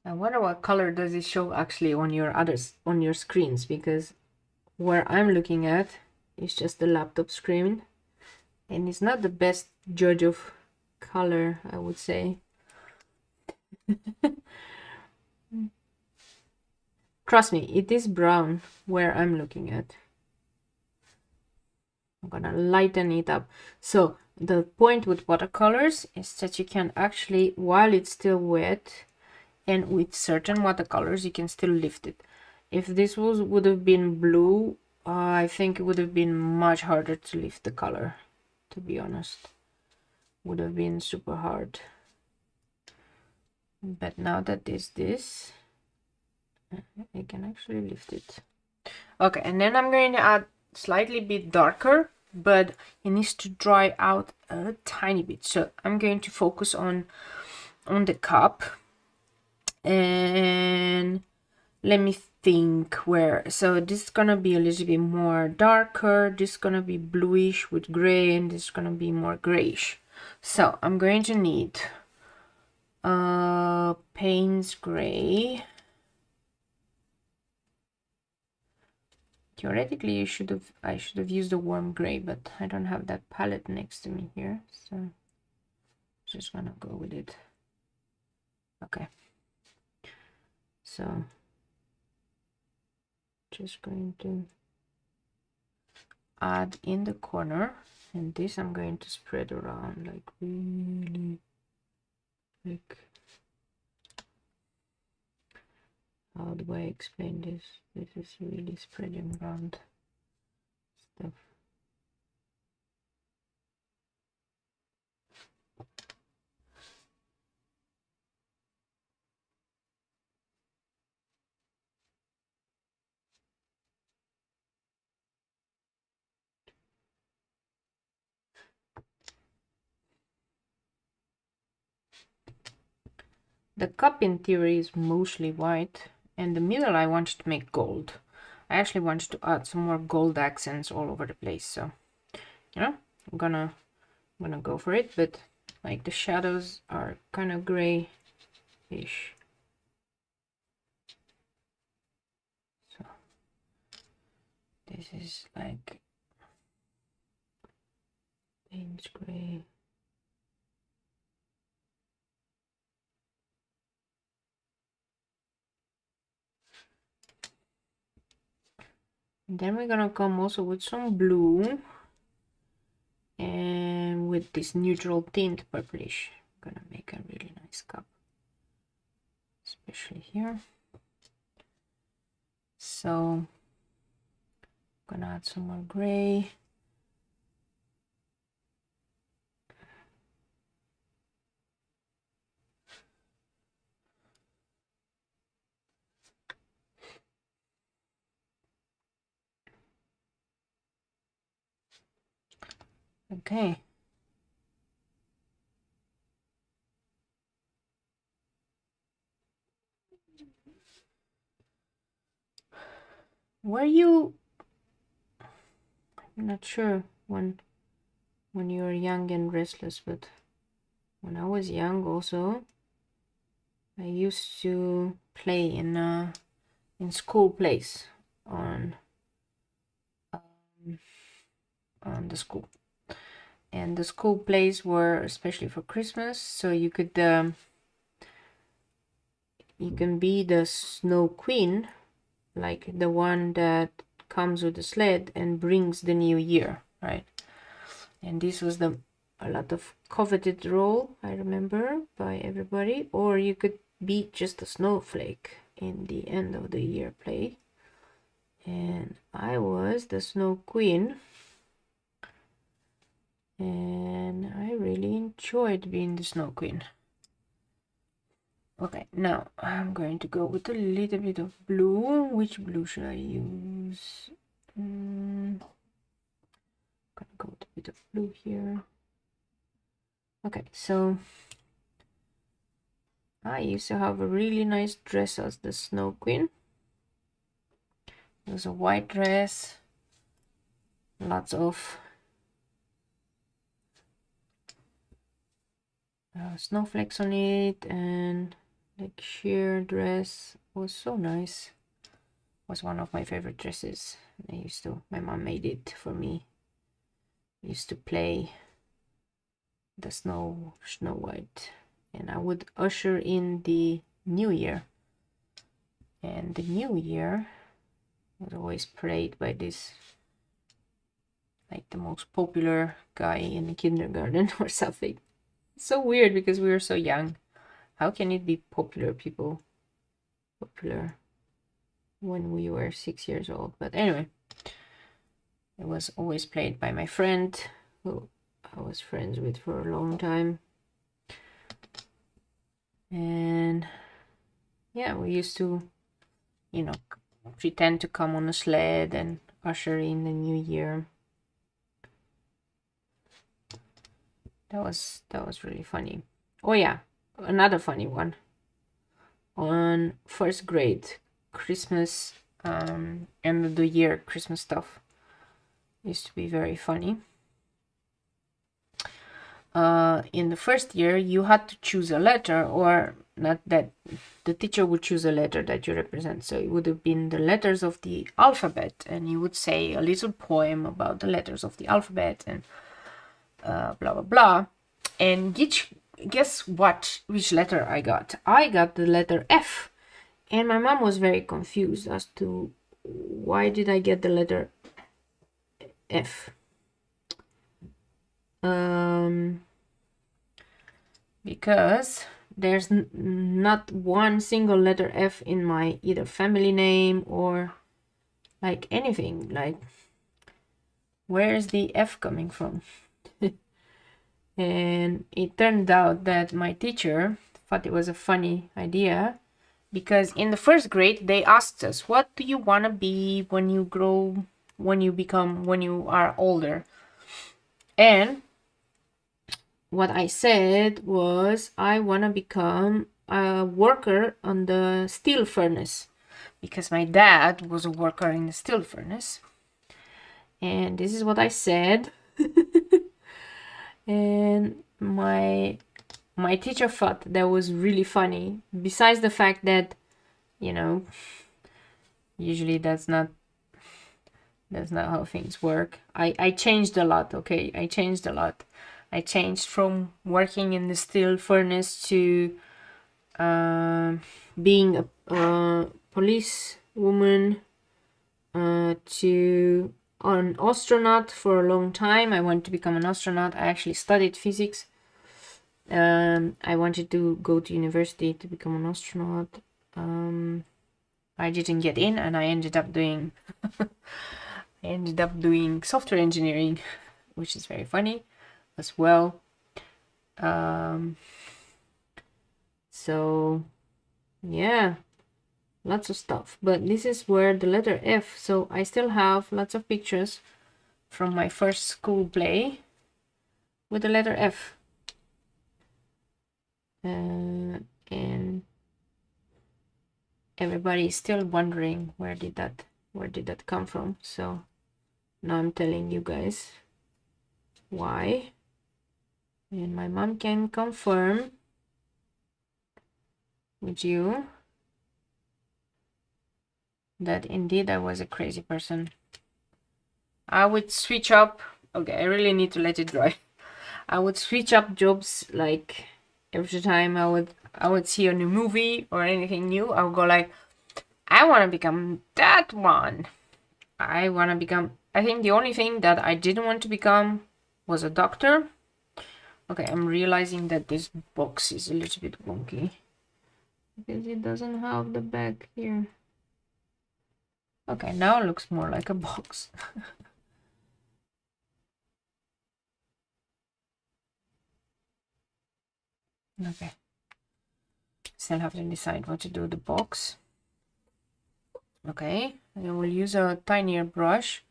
I wonder what color does it show actually on your screens, because where I'm looking at is just the laptop screen, and it's not the best judge of color, I would say. Trust me, it is brown where I'm looking at. I'm gonna lighten it up. So the point with watercolors is that you can actually, while it's still wet, and with certain watercolors, you can still lift it. If this would have been blue, I think it would have been much harder to lift the color, to be honest. Would have been super hard. But now that it's this, I can actually lift it. Okay, and then I'm going to add slightly bit darker, but it needs to dry out a tiny bit. So I'm going to focus on the cup, and let me think where. So this is gonna be a little bit more darker, this is gonna be bluish with gray, and this is gonna be more grayish. So I'm going to need Payne's gray. Theoretically, I should have used a warm gray, but I don't have that palette next to me here, so I'm just gonna go with it. Okay, so just going to add in the corner, and this I'm going to spread around, like really, like, how do I explain this? This is really spreading around stuff. The cup in theory is mostly white, and the middle I wanted to make gold. I actually wanted to add some more gold accents all over the place, so you know, I'm gonna go for it, but like the shadows are kind of grayish. So this is like Payne's gray. And then we're gonna come also with some blue, and with this neutral tint purplish, I'm gonna make a really nice cup, especially here. So I'm gonna add some more gray. Okay. Were you, I'm not sure when you were young and restless, but when I was young also, I used to play in school plays on the school, and the school plays were especially for Christmas, so you could you can be the Snow Queen, like the one that comes with the sled and brings the new year, right? And this was a lot of coveted role, I remember, by everybody. Or you could be just a snowflake in the end of the year play, and I was the Snow Queen, and I really enjoyed being the Snow Queen. Okay, now I'm going to go with a little bit of blue. Which blue should I use? I'm gonna go with a bit of blue here. Okay, so I used to have a really nice dress as the Snow Queen. It was a white dress, lots of snowflakes on it, and like sheer dress. It was so nice. It was one of my favorite dresses. My mom made it for me. I used to play the Snow White, and I would usher in the New Year. And the New Year was always played by this, like, the most popular guy in the kindergarten or something. It's so weird because we were so young. How can it be popular when we were 6 years old? But anyway, it was always played by my friend, who I was friends with for a long time. And yeah, we used to, you know, pretend to come on a sled and usher in the new year. That was really funny. Oh yeah, another funny one. On first grade, Christmas, end of the year Christmas stuff used to be very funny. In the first year, you had to choose a letter, or not, that the teacher would choose a letter that you represent. So it would have been the letters of the alphabet, and you would say a little poem about the letters of the alphabet, and blah blah blah. And guess what? Which letter I got? I got the letter F, and my mom was very confused as to why did I get the letter F. Because there's not one single letter F in my either family name or like anything. Like, where is the F coming from? And it turned out that my teacher thought it was a funny idea, because in the first grade they asked us, what do you want to be when you grow, when you are older? And what I said was, I want to become a worker on the steel furnace, because my dad was a worker in the steel furnace. And this is what I said. And my teacher thought that was really funny, besides the fact that, you know, usually that's not how things work. I changed a lot, okay? I changed a lot. I changed from working in the steel furnace to being a police woman, to an astronaut for a long time. I wanted to become an astronaut. I actually studied physics. I wanted to go to university to become an astronaut. I didn't get in, and I ended up doing software engineering, which is very funny as well. So yeah, lots of stuff. But this is where the letter F. So I still have lots of pictures from my first school play with the letter F. And everybody is still wondering where did that come from. So now I'm telling you guys why, and my mom can confirm with you that indeed I was a crazy person. I would switch up. Okay, I really need to let it dry. I would switch up jobs, like every time I would see a new movie or anything new. I would go like, I want to become that one. I think the only thing that I didn't want to become was a doctor. Okay, I'm realizing that this box is a little bit wonky because it doesn't have the back here. Okay, now it looks more like a box. Okay. Still have to decide what to do with the box. Okay, I will use a tinier brush.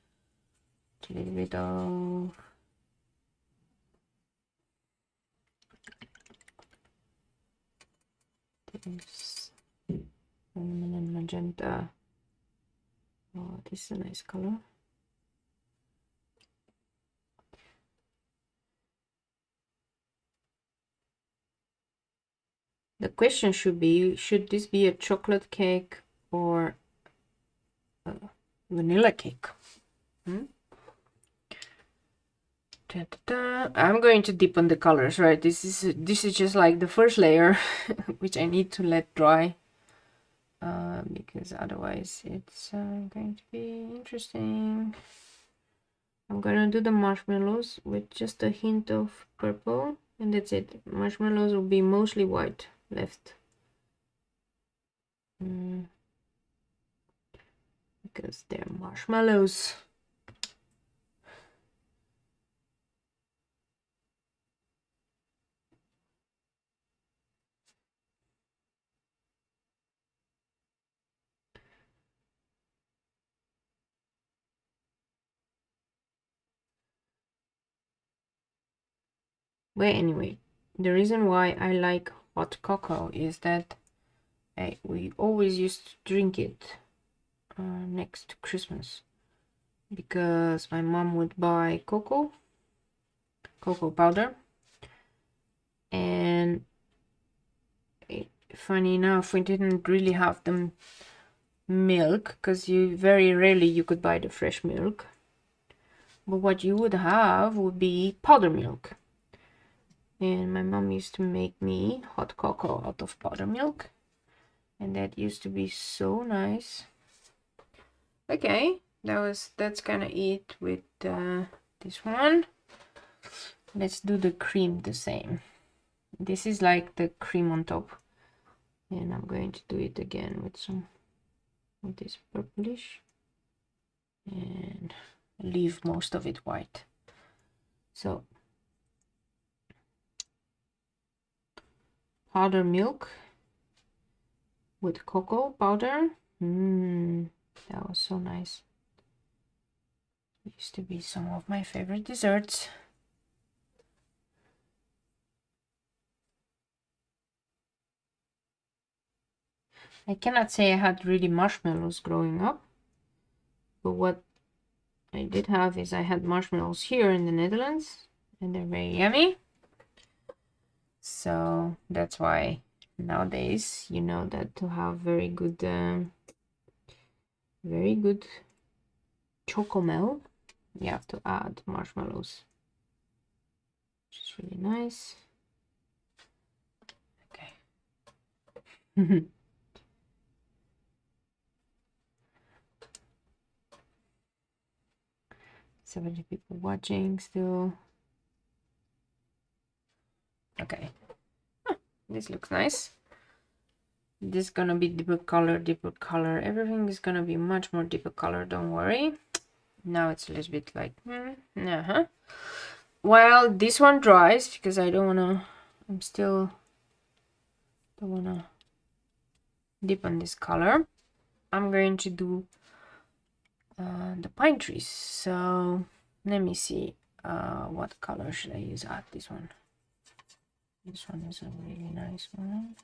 A little bit of this and magenta. Oh, this is a nice color. The question should be, should this be a chocolate cake or a vanilla cake? I'm going to deepen the colors, right? This is just like the first layer, which I need to let dry, because otherwise it's going to be interesting. I'm gonna do the marshmallows with just a hint of purple, and that's it. Marshmallows will be mostly white left. Because they're marshmallows. Well, anyway, the reason why I like hot cocoa is that we always used to drink it next to Christmas, because my mom would buy cocoa powder, and funny enough, we didn't really have the milk, because very rarely you could buy the fresh milk, but what you would have would be powder milk. And my mom used to make me hot cocoa out of powder milk, and that used to be so nice. Okay, that's gonna it with this one. Let's do the cream the same. This is like the cream on top, and I'm going to do it again with some of this purplish and leave most of it white. So powder milk with cocoa powder. That was so nice. Used to be some of my favorite desserts. I cannot say I had really marshmallows growing up, but what I did have is I had marshmallows here in the Netherlands, and they're very yummy. So that's why nowadays, you know, that to have very good chocomel, you have to add marshmallows, which is really nice. Okay. 70 people watching still. Okay. This looks nice. This is gonna be deeper color. Everything is gonna be much more deeper color, don't worry. Now it's a little bit like while this one dries, because I don't wanna deepen this color, I'm going to do the pine trees. So let me see, what color should I use? This one. This one is a really nice one,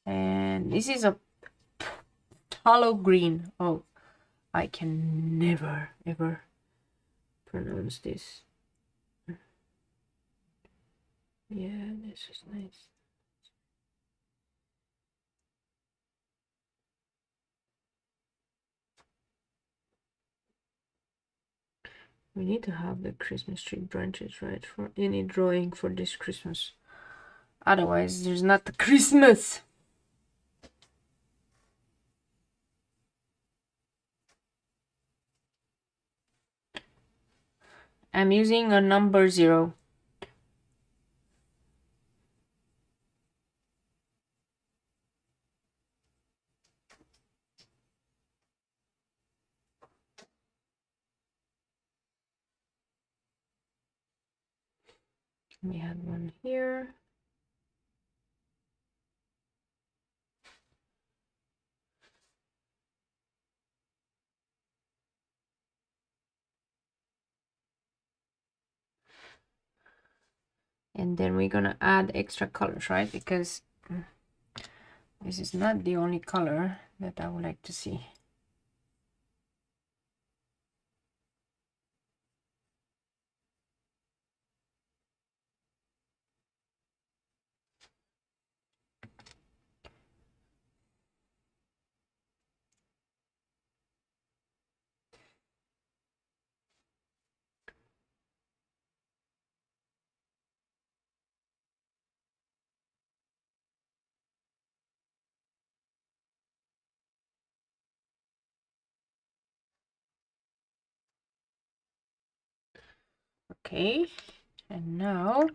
and this is a hollow green. Oh, I can never ever pronounce this. Yeah, this is nice. We need to have the Christmas tree branches, right, for any drawing for this Christmas. Otherwise, there's not the Christmas. I'm using a number 0. We had one here. And then we're gonna add extra colors, right? Because this is not the only color that I would like to see. Okay, and now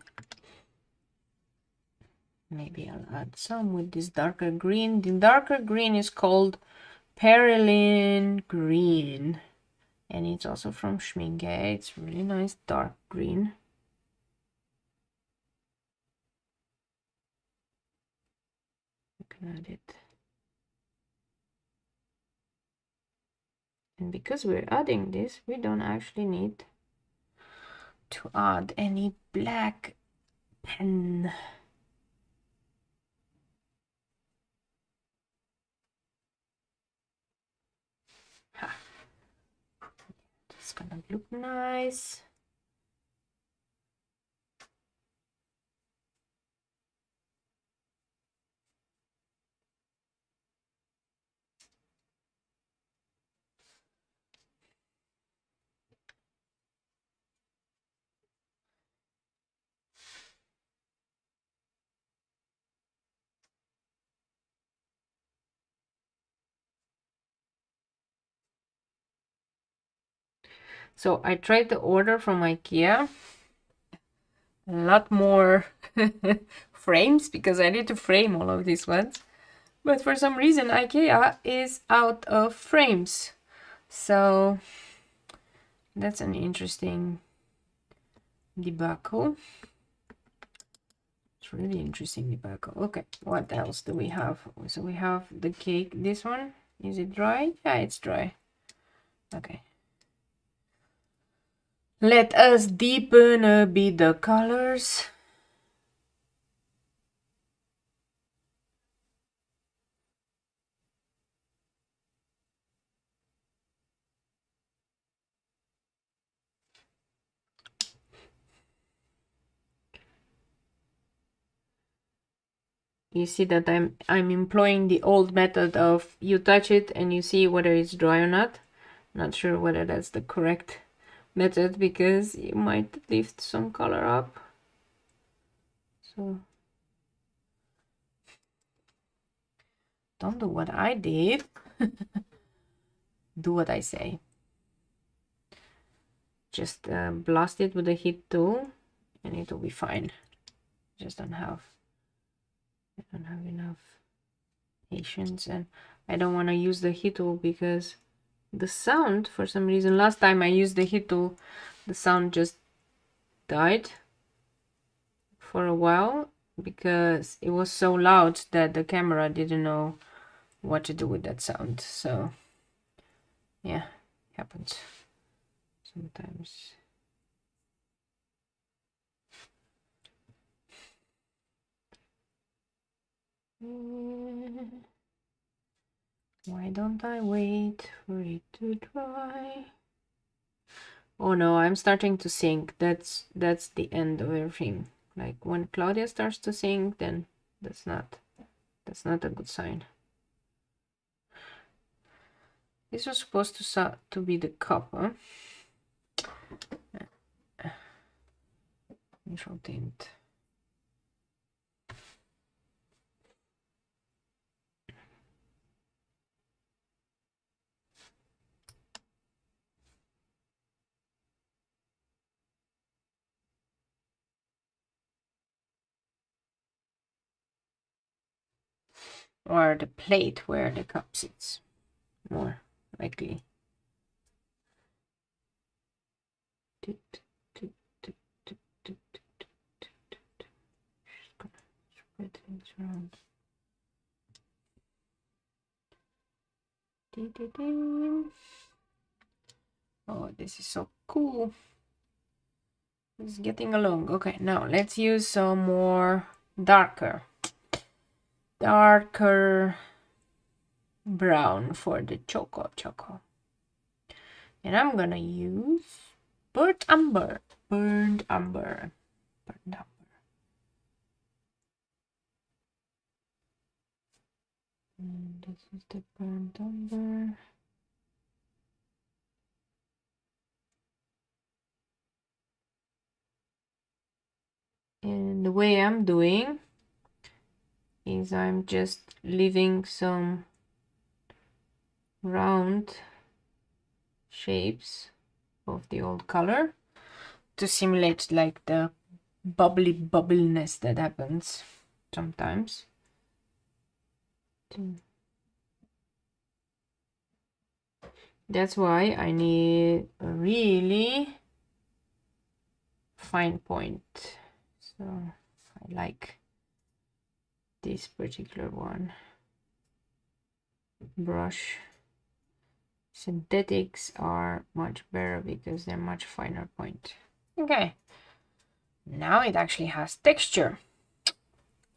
maybe I'll add some with this darker green. The darker green is called Perylene Green, and it's also from Schmincke. It's really nice dark green. You can add it. And because we're adding this, we don't actually need to add any black pen. Ha. It's gonna look nice. So I tried to order from IKEA a lot more frames because I need to frame all of these ones. But for some reason IKEA is out of frames. So that's an interesting debacle. It's really interesting debacle. Okay, what else do we have? So we have the cake. This one, is it dry? Yeah, it's dry. Okay. Let us deepen a bit the colors. You see that I'm employing the old method of you touch it and you see whether it's dry or not. Not sure whether that's the correct method because you might lift some color up. So don't do what I did. Do what I say. Just blast it with a heat tool and it will be fine. Just don't have enough patience, and I don't want to use the heat tool because the sound, for some reason, last time I used the heat tool, the sound just died for a while because it was so loud that the camera didn't know what to do with that sound. So yeah, it happens sometimes. Why don't I wait for it to dry? Oh no, I'm starting to sing. That's the end of everything. Like when Claudia starts to sing, then that's not a good sign. This was supposed to be the cup, huh? Neutral tint. Or the plate where the cup sits, more likely. Just gonna spread things around. Oh, this is so cool. It's getting along. Okay, now let's use some more darker brown for the choco. And I'm gonna use burnt umber. And this is the burnt umber. And the way I'm doing is I'm just leaving some round shapes of the old color to simulate like the bubbliness that happens sometimes. That's why I need a really fine point. So I like this particular one. Brush. Synthetics are much better because they're much finer point. Okay. Now it actually has texture.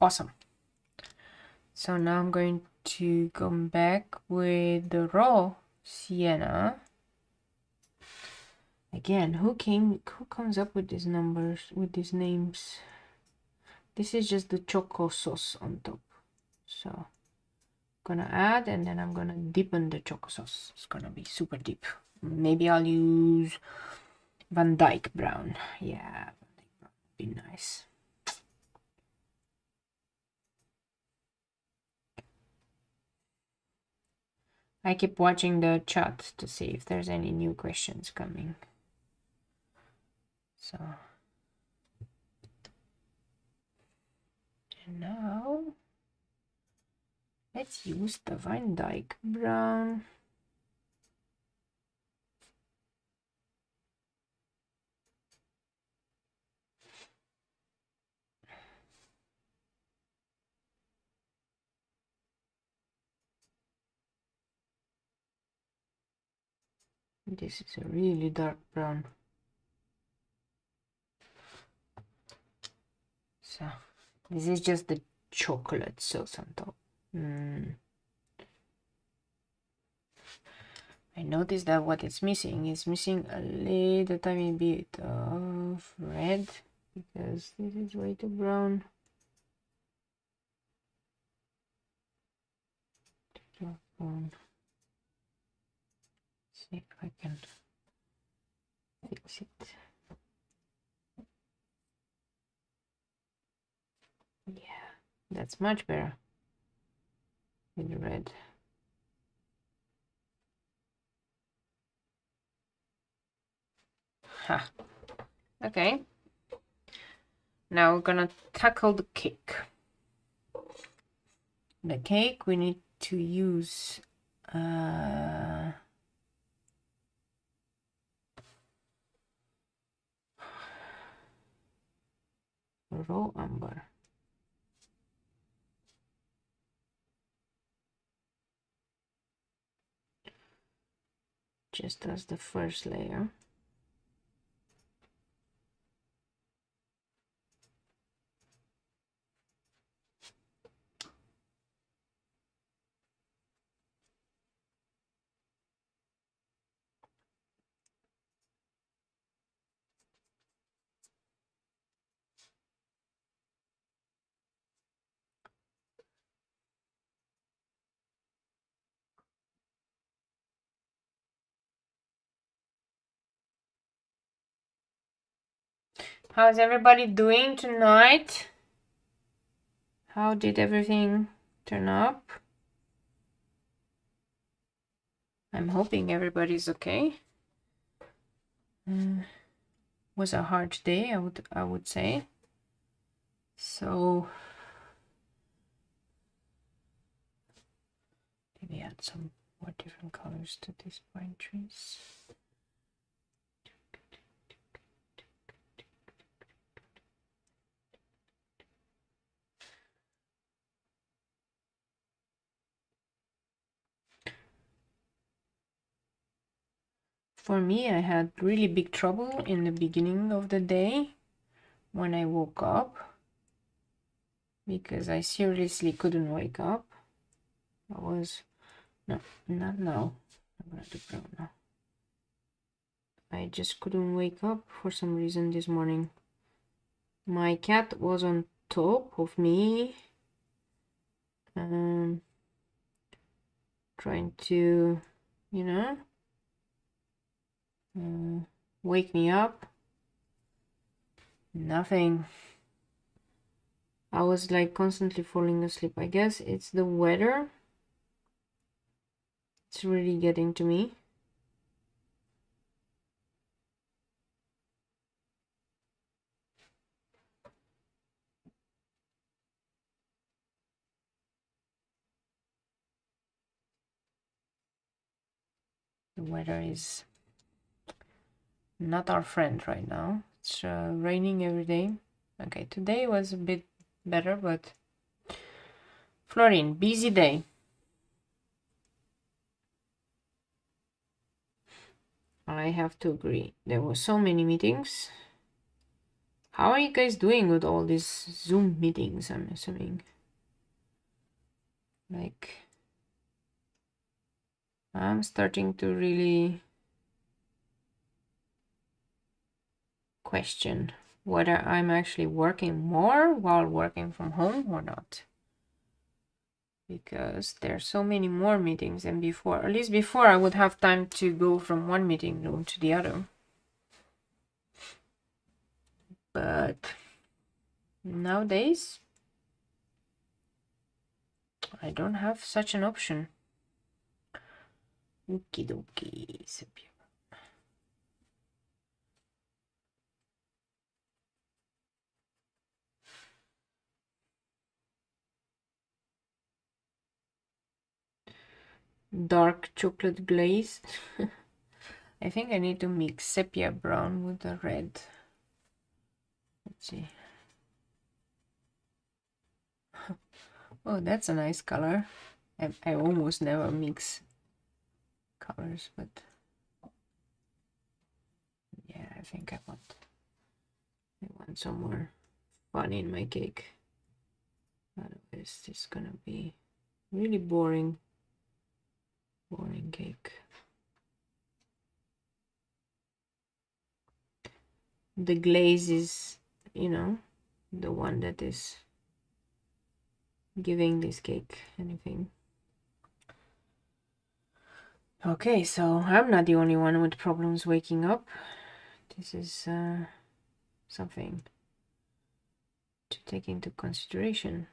Awesome. So now I'm going to come back with the raw sienna. Again, who comes up with these numbers, with these names? This is just the choco sauce on top. So gonna add, and then I'm gonna deepen the choco sauce. It's gonna be super deep. Maybe I'll use Van Dyke brown. Yeah, Van Dyke brown would be nice. I keep watching the chat to see if there's any new questions coming. So, and now let's use the Van Dyke brown. This is a really dark brown. So this is just the chocolate sauce on top. I noticed that what it's missing is missing a little tiny bit of red because this is way too brown. See if I can fix it. Yeah, that's much better with the red. Ha. Okay. Now we're gonna tackle the cake. The cake we need to use raw umber. Just as the first layer. How's everybody doing tonight? How did everything turn up? I'm hoping everybody's okay. Was a hard day, I would say. So maybe add some more different colors to these pine trees. For me, I had really big trouble in the beginning of the day when I woke up because I seriously couldn't wake up. No, not now. I'm gonna do brown now. I just couldn't wake up for some reason this morning. My cat was on top of me, trying to, you know, wake me up. Nothing. I was like constantly falling asleep. I guess it's the weather. It's really getting to me. The weather is not our friend right now. It's raining every day. Okay, today was a bit better, but Florin, busy day. I have to agree. There were so many meetings. How are you guys doing with all these Zoom meetings, I'm assuming? Like, I'm starting to really question whether I'm actually working more while working from home or not. Because there's so many more meetings than before. At least before I would have time to go from one meeting room to the other. But nowadays, I don't have such an option. Okie dokie. Dark chocolate glaze. I think I need to mix sepia brown with the red. Let's see. Oh, that's a nice color. I almost never mix colors, but yeah, I think I want some more fun in my cake. Otherwise, it's gonna be really boring cake. The glaze is, you know, the one that is giving this cake anything. Okay, so I'm not the only one with problems waking up. This is something to take into consideration.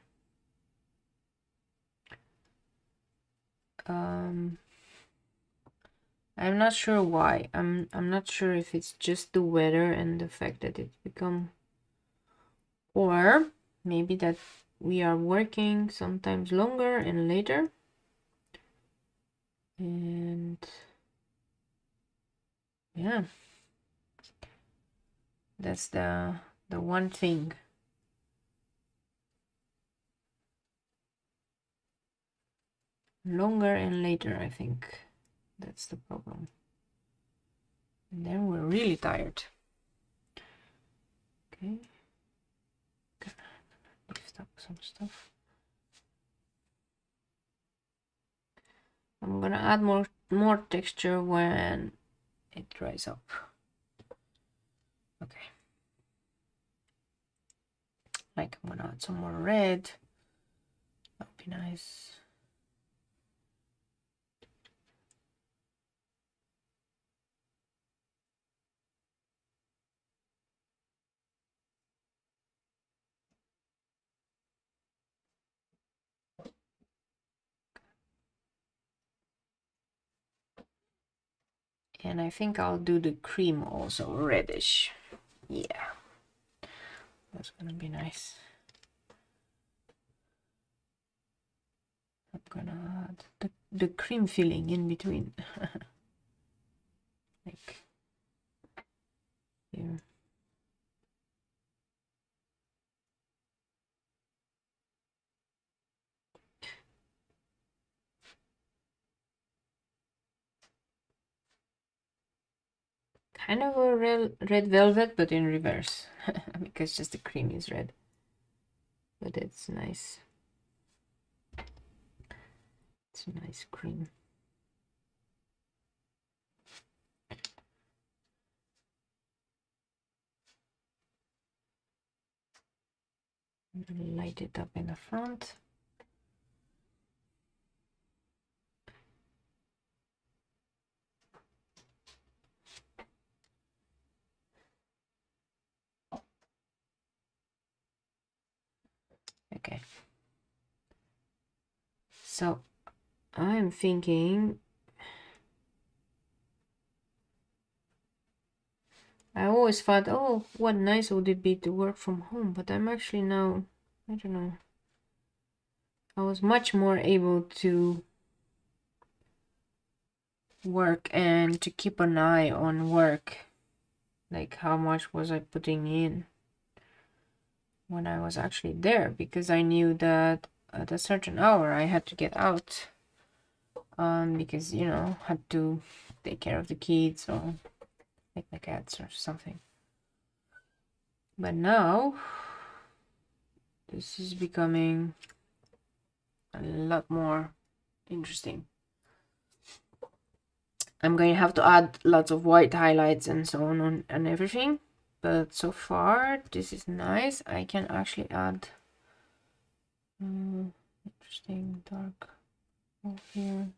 I'm not sure why. I'm not sure if it's just the weather and the fact that it's become, or maybe that we are working sometimes longer and later. And yeah, that's the one thing. Longer and later, I think that's the problem. And then we're really tired. Okay, lift up some stuff. I'm gonna add more texture when it dries up. Okay, like I'm gonna add some more red. That would be nice. And I think I'll do the cream also reddish. Yeah, that's gonna be nice. I'm gonna add the cream filling in between. Like here. Kind of a red velvet, but in reverse. Because just the cream is red. But it's nice. It's a nice cream. Light it up in the front. Okay. So I'm thinking, I always thought, oh, what nice would it be to work from home, but I'm actually now, I don't know, I was much more able to work and to keep an eye on work, like how much was I putting in when I was actually there, because I knew that at a certain hour I had to get out, because you know, had to take care of the kids or like the cats or something. But now this is becoming a lot more interesting. I'm going to have to add lots of white highlights and so on and everything, but so far this is nice. I can actually add interesting dark over here.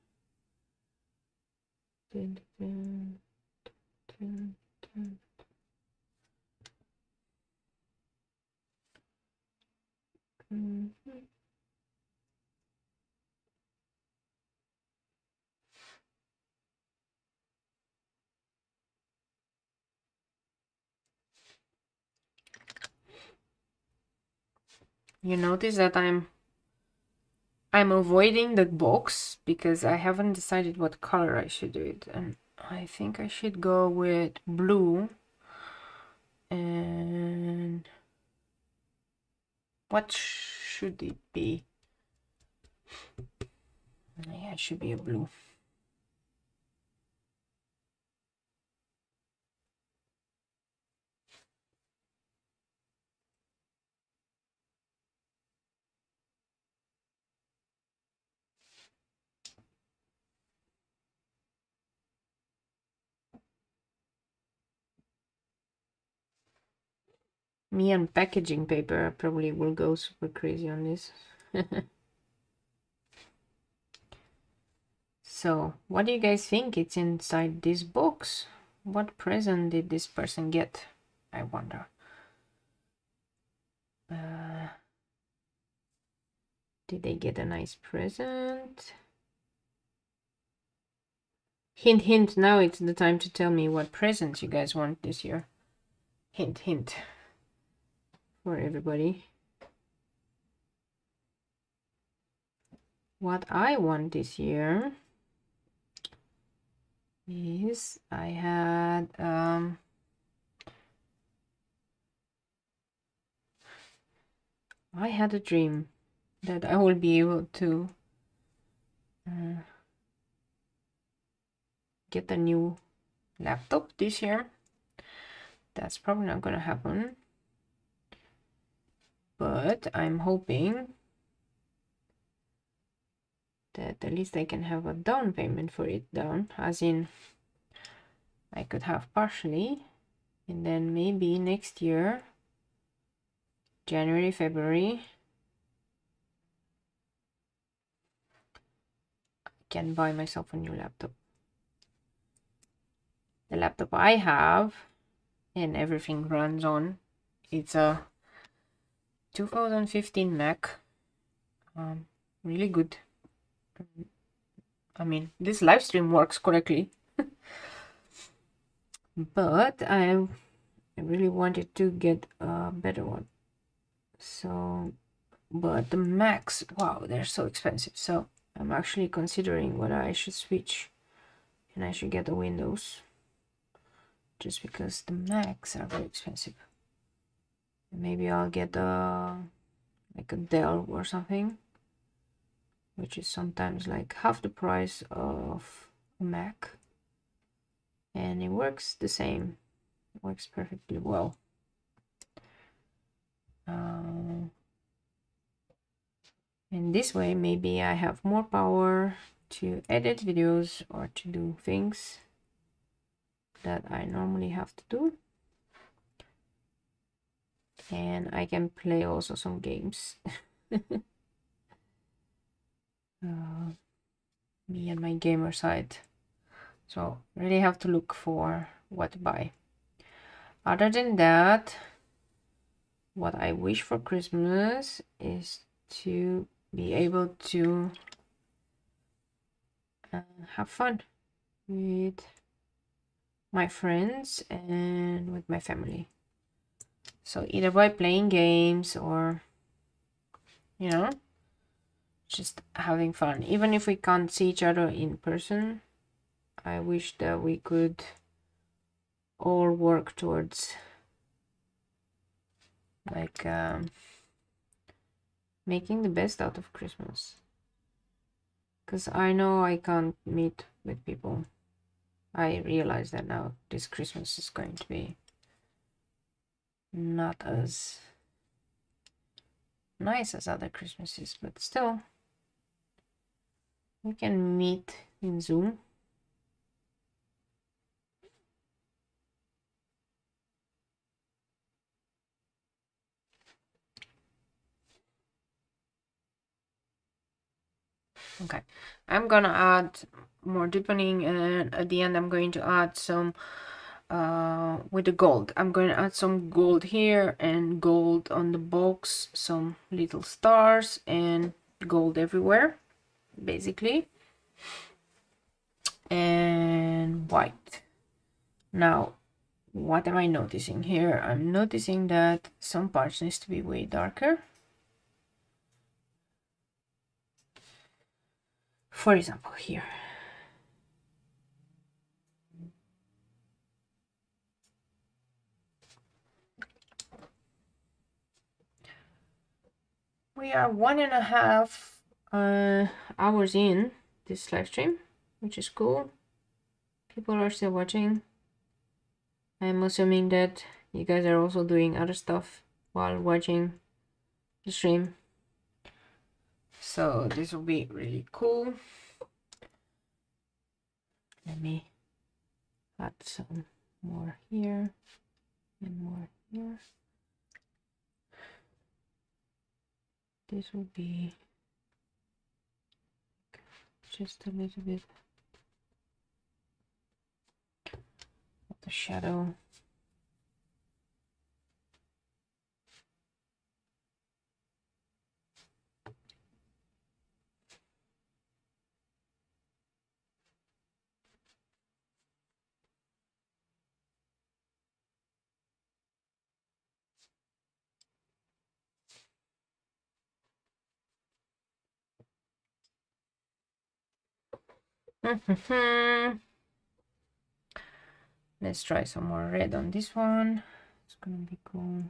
You notice that I'm avoiding the box because I haven't decided what color I should do it, and I think I should go with blue. And what should it be? Yeah, it should be a blue. Me and packaging paper probably will go super crazy on this. So, what do you guys think it's inside this box? What present did this person get? I wonder. Did they get a nice present? Hint, hint, now it's the time to tell me what presents you guys want this year. Hint, hint. For everybody. What I want this year is I had a dream that I will be able to get a new laptop this year. That's probably not gonna happen, but I'm hoping that at least I can have a down payment for it down, as in I could have partially, and then maybe next year, January, February, I can buy myself a new laptop. The laptop I have and everything runs on, it's a 2015 Mac. Really good. I mean, this live stream works correctly. But I really wanted to get a better one. So, but the Macs, wow, they're so expensive. So I'm actually considering whether I should switch and I should get a Windows, just because the Macs are very expensive. Maybe I'll get like a Dell or something, which is sometimes like half the price of a Mac, and it works the same. It works perfectly well. And this way maybe I have more power to edit videos or to do things that I normally have to do, and I can play also some games. Me and my gamer side. So really have to look for what to buy. Other than that, what I wish for Christmas is to be able to have fun with my friends and with my family. So either by playing games or, you know, just having fun. Even if we can't see each other in person, I wish that we could all work towards like making the best out of Christmas, because I know I can't meet with people. I realize that now this Christmas is going to be not as nice as other Christmases, but still we can meet in Zoom. Okay, I'm gonna add more deepening, and at the end I'm going to add some with the gold. I'm going to add some gold here and gold on the box, some little stars and gold everywhere basically, and white. Now what am I noticing here? I'm noticing that some parts needs to be way darker. For example, here. We are 1.5 hours in this live stream, which is cool. People are still watching. I'm assuming that you guys are also doing other stuff while watching the stream. So this will be really cool. Let me add some more here and more here. This will be just a little bit of the shadow. Let's try some more red on this one. It's gonna be cool.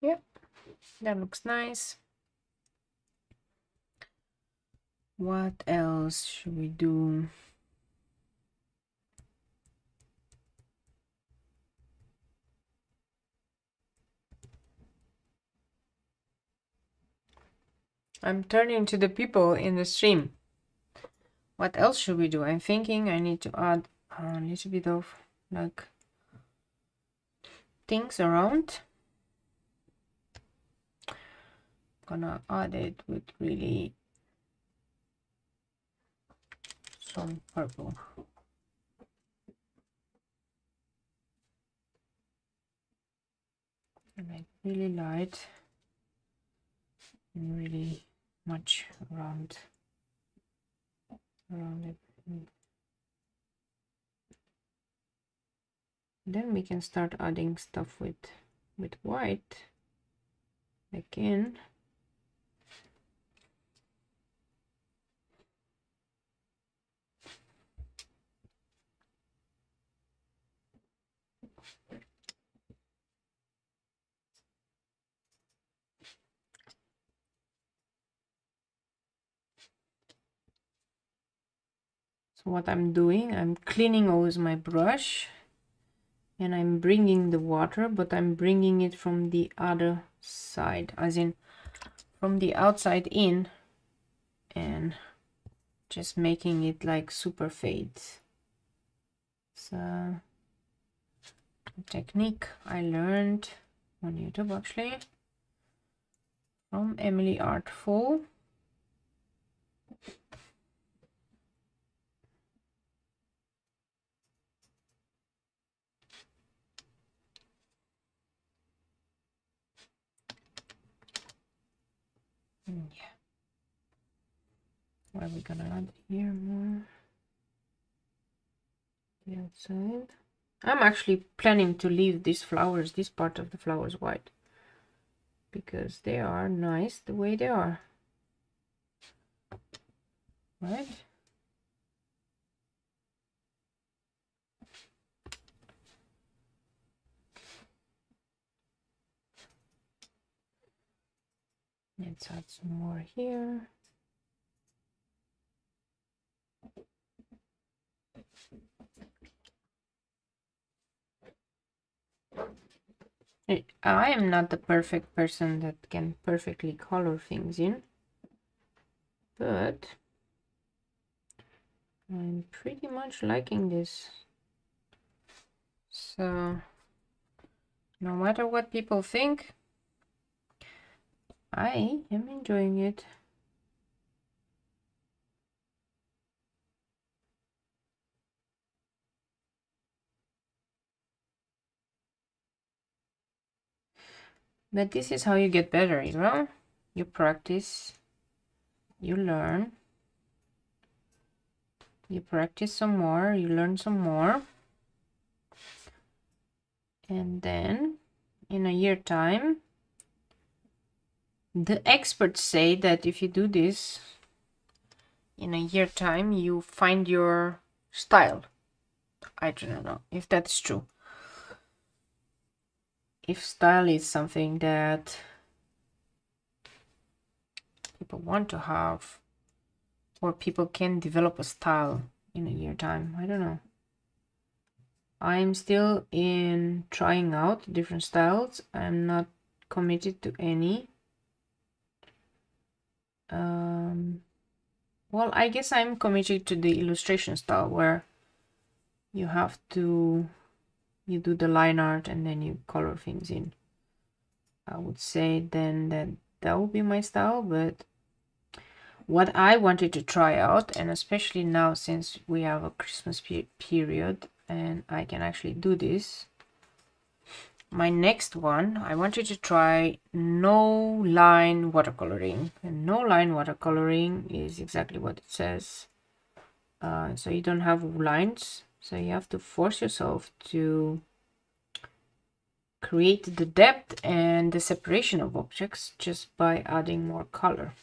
Yep, that looks nice. What else should we do? I'm turning to the people in the stream. What else should we do? I'm thinking I need to add a little bit of like things around. Gonna add it with really some purple. Like really light and really much around it. Then we can start adding stuff with white again. So what I'm doing, I'm cleaning always my brush and I'm bringing the water, but I'm bringing it from the other side, as in from the outside in, and just making it like super fade. It's a technique I learned on YouTube actually from Emily Artful. Yeah. What are we gonna add here more? The outside. I'm actually planning to leave these flowers, this part of the flowers, white, because they are nice the way they are. Right? Let's add some more here. I am not the perfect person that can perfectly color things in, but I'm pretty much liking this. So no matter what people think, I am enjoying it. But this is how you get better, you know? You practice, you learn, you practice some more, you learn some more. And then in a year time, the experts say that if you do this, in a year time, you find your style. I don't know if that's true. If style is something that people want to have, or people can develop a style in a year time, I don't know. I'm still in trying out different styles. I'm not committed to any. Well, I guess I'm committed to the illustration style where you have to, you do the line art and then you color things in. I would say then that would be my style, but what I wanted to try out, and especially now since we have a Christmas period and I can actually do this, my next one, I wanted to try no line watercoloring. And no line watercoloring is exactly what it says. So you don't have lines, so you have to force yourself to create the depth and the separation of objects just by adding more color.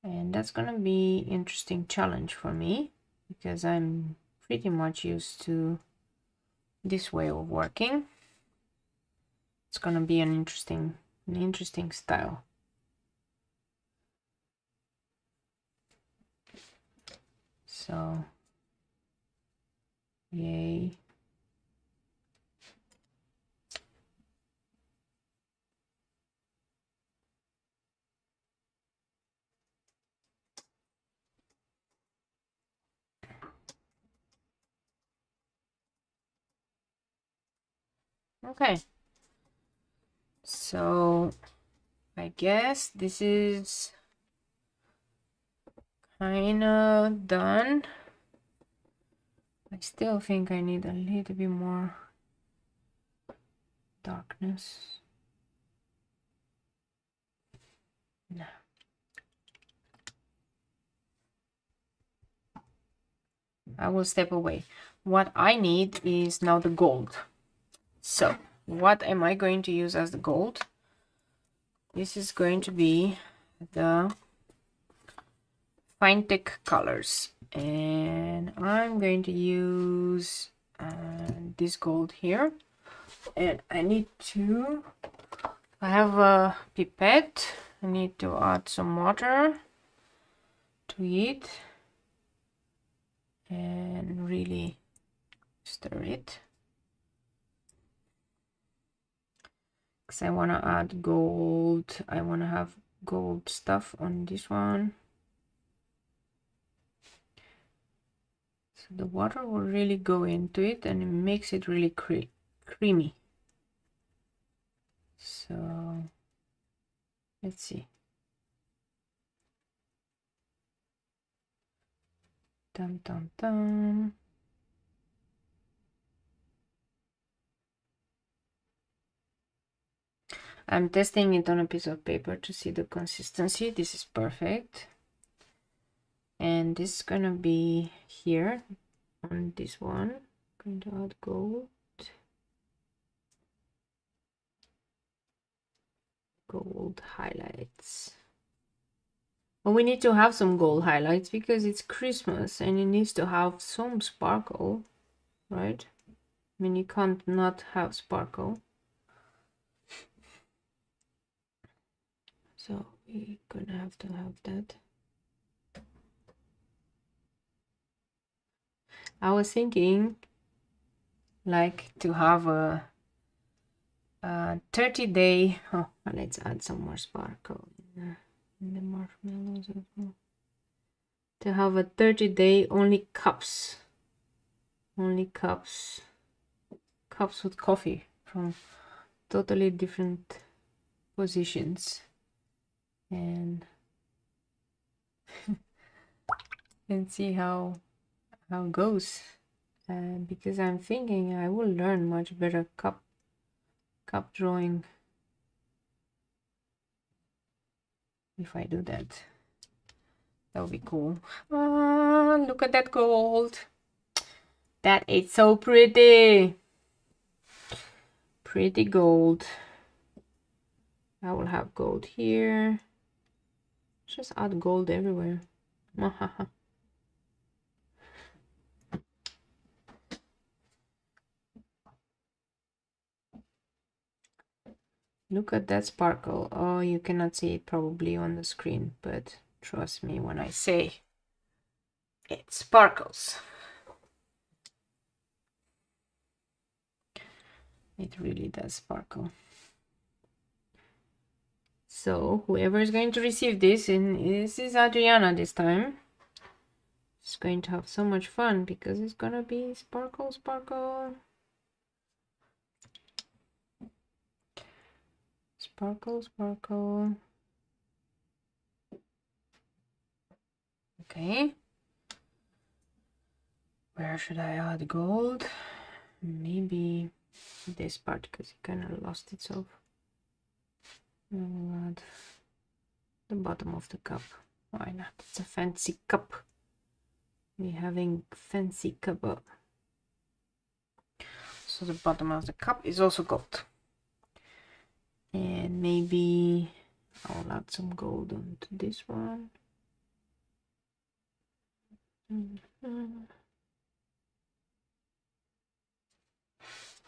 And that's gonna be an interesting challenge for me because I'm pretty much used to this way of working. It's gonna be an interesting style. So yay. Okay, so I guess this is kind of done. I still think I need a little bit more darkness. No. I will step away. What I need is now the gold. So what am I going to use as the gold? This is going to be the Fintech colors, and I'm going to use this gold here, and I need to, I have a pipette, I need to add some water to it and really stir it because I want to add gold. I want to have gold stuff on this one. So the water will really go into it and it makes it really creamy. So Let's see. Dun, dun, dun. I'm testing it on a piece of paper to see the consistency. This is perfect. And this is gonna be here on this one. I'm going to add gold. Gold highlights. Well, we need to have some gold highlights because it's Christmas and it needs to have some sparkle, right? I mean, you can't not have sparkle. So we're gonna have to have that. I was thinking like to have a 30-day. Oh, let's add some more sparkle in the marshmallows as well. To have a 30-day only cups with coffee from totally different positions, and see how it goes. Because I'm thinking I will learn much better cup drawing if I do that. That would be cool. Look at that gold. That is so pretty. Pretty gold. I will have gold here. Just add gold everywhere. Look at that sparkle. Oh, you cannot see it probably on the screen, but trust me when I say it sparkles. It really does sparkle. So whoever is going to receive this, and this is Adriana this time, is going to have so much fun because it's gonna be sparkle, sparkle. Sparkle, sparkle. Okay. Where should I add gold? Maybe this part because it kind of lost itself. I'll add the bottom of the cup. Why not? It's a fancy cup. We're having fancy cup. So the bottom of the cup is also gold. And maybe I'll add some gold onto this one.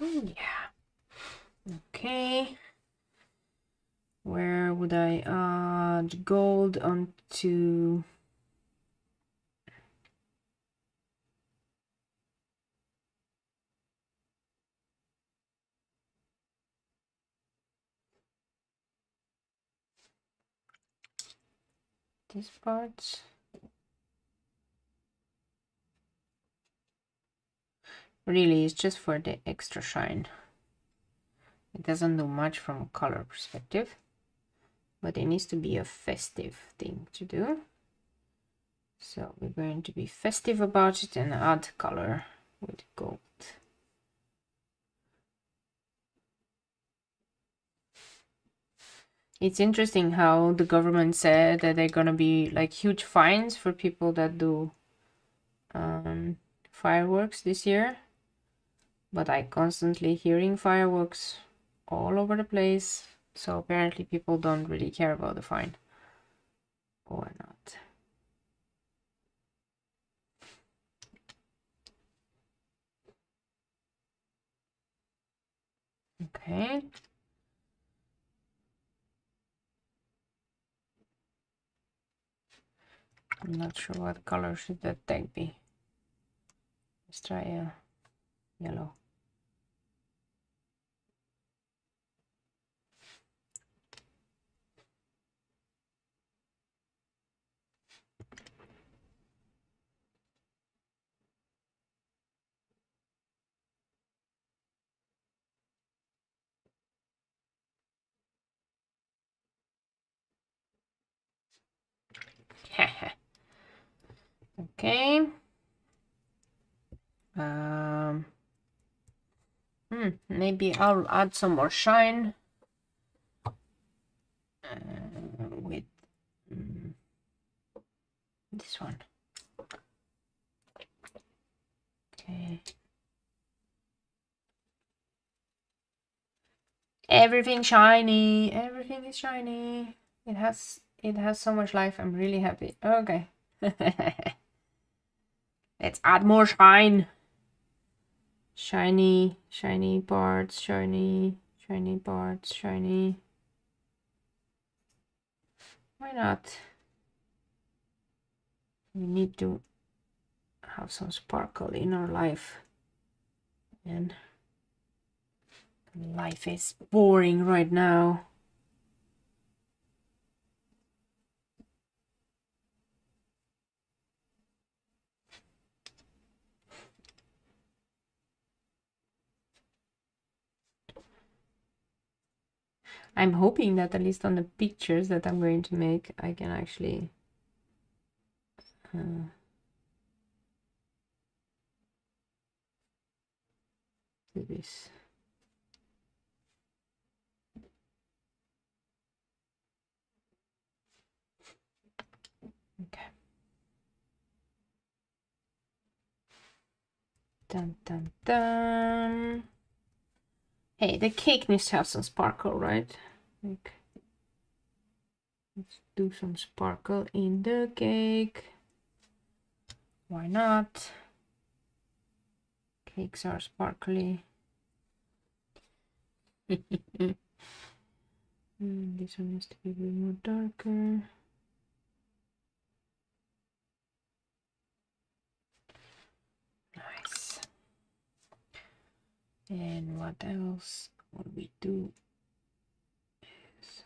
Oh yeah. Okay. Where would I add gold onto? This part. Really, it's just for the extra shine. It doesn't do much from a color perspective, but it needs to be a festive thing to do. So we're going to be festive about it and add color with gold. It's interesting how the government said that they're gonna be like huge fines for people that do fireworks this year, but I constantly hearing fireworks all over the place, so apparently people don't really care about the fine or not. Okay. I'm not sure what color should that tag be. Let's try a yellow. Okay. Maybe I'll add some more shine with this one. Okay. Everything shiny. Everything is shiny. It has so much life. I'm really happy. Okay. Let's add more shine. Shiny parts, shiny parts, shiny. Why not? We need to have some sparkle in our life. And life is boring right now. I'm hoping that at least on the pictures that I'm going to make, I can actually do this. Okay. Dun dun dun. Hey, the cake needs to have some sparkle, right? Like, let's do some sparkle in the cake. Why not? Cakes are sparkly. This one needs to be a bit more darker. Nice. And what else? What we do is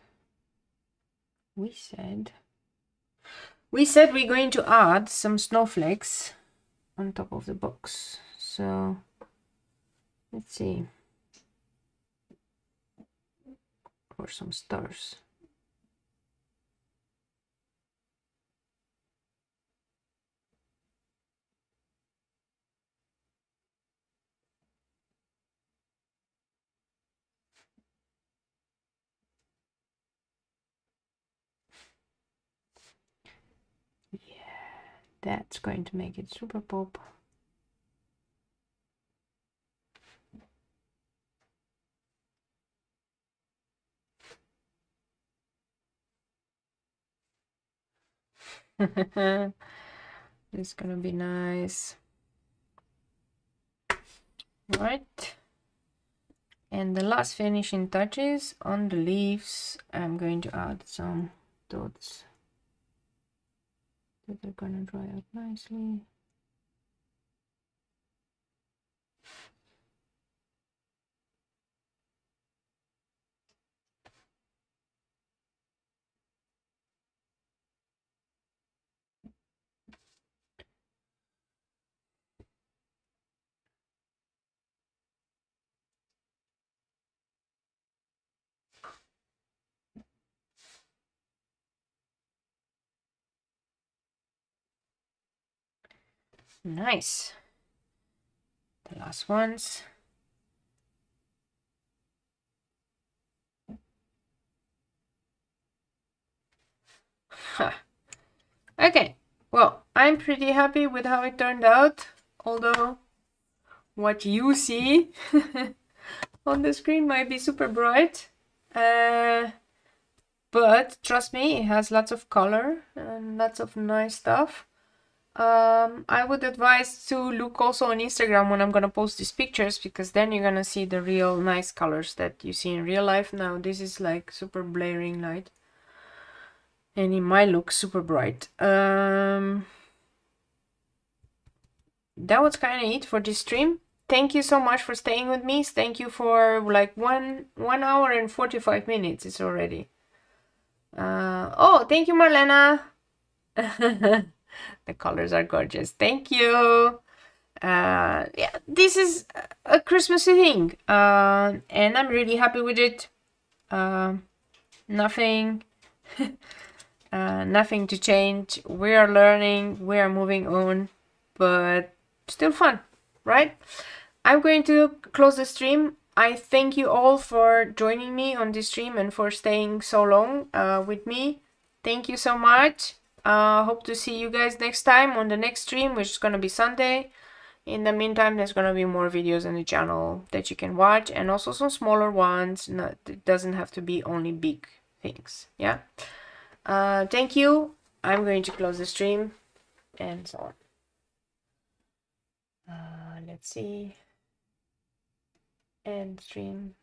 we said we're going to add some snowflakes on top of the box. So let's see. Or some stars. Yeah, that's going to make it super pop. It's gonna be nice. Right. And the last finishing touches on the leaves, I'm going to add some dots that are gonna dry out nicely. Nice. The last ones. Huh. Okay, well, I'm pretty happy with how it turned out, although what you see on the screen might be super bright. But trust me, it has lots of color and lots of nice stuff. I would advise to look also on Instagram when I'm gonna post these pictures, because then you're gonna see the real nice colors that you see in real life. Now this is like super blaring light and it might look super bright. That was kind of it for this stream. Thank you so much for staying with me. Thank you for like 1 hour and 45 minutes. It's already. Oh, thank you, Marlena. The colors are gorgeous. Thank you. Yeah, this is a Christmassy thing, and I'm really happy with it. Nothing Nothing to change. We are learning, we are moving on, but still fun, right? I'm going to close the stream. I thank you all for joining me on this stream and for staying so long with me. Thank you so much. Hope to see you guys next time on the next stream, which is going to be Sunday. In the meantime, there's going to be more videos on the channel that you can watch, and also some smaller ones. It doesn't have to be only big things. Yeah. Thank you. I'm going to close the stream and so on. Let's see. End stream.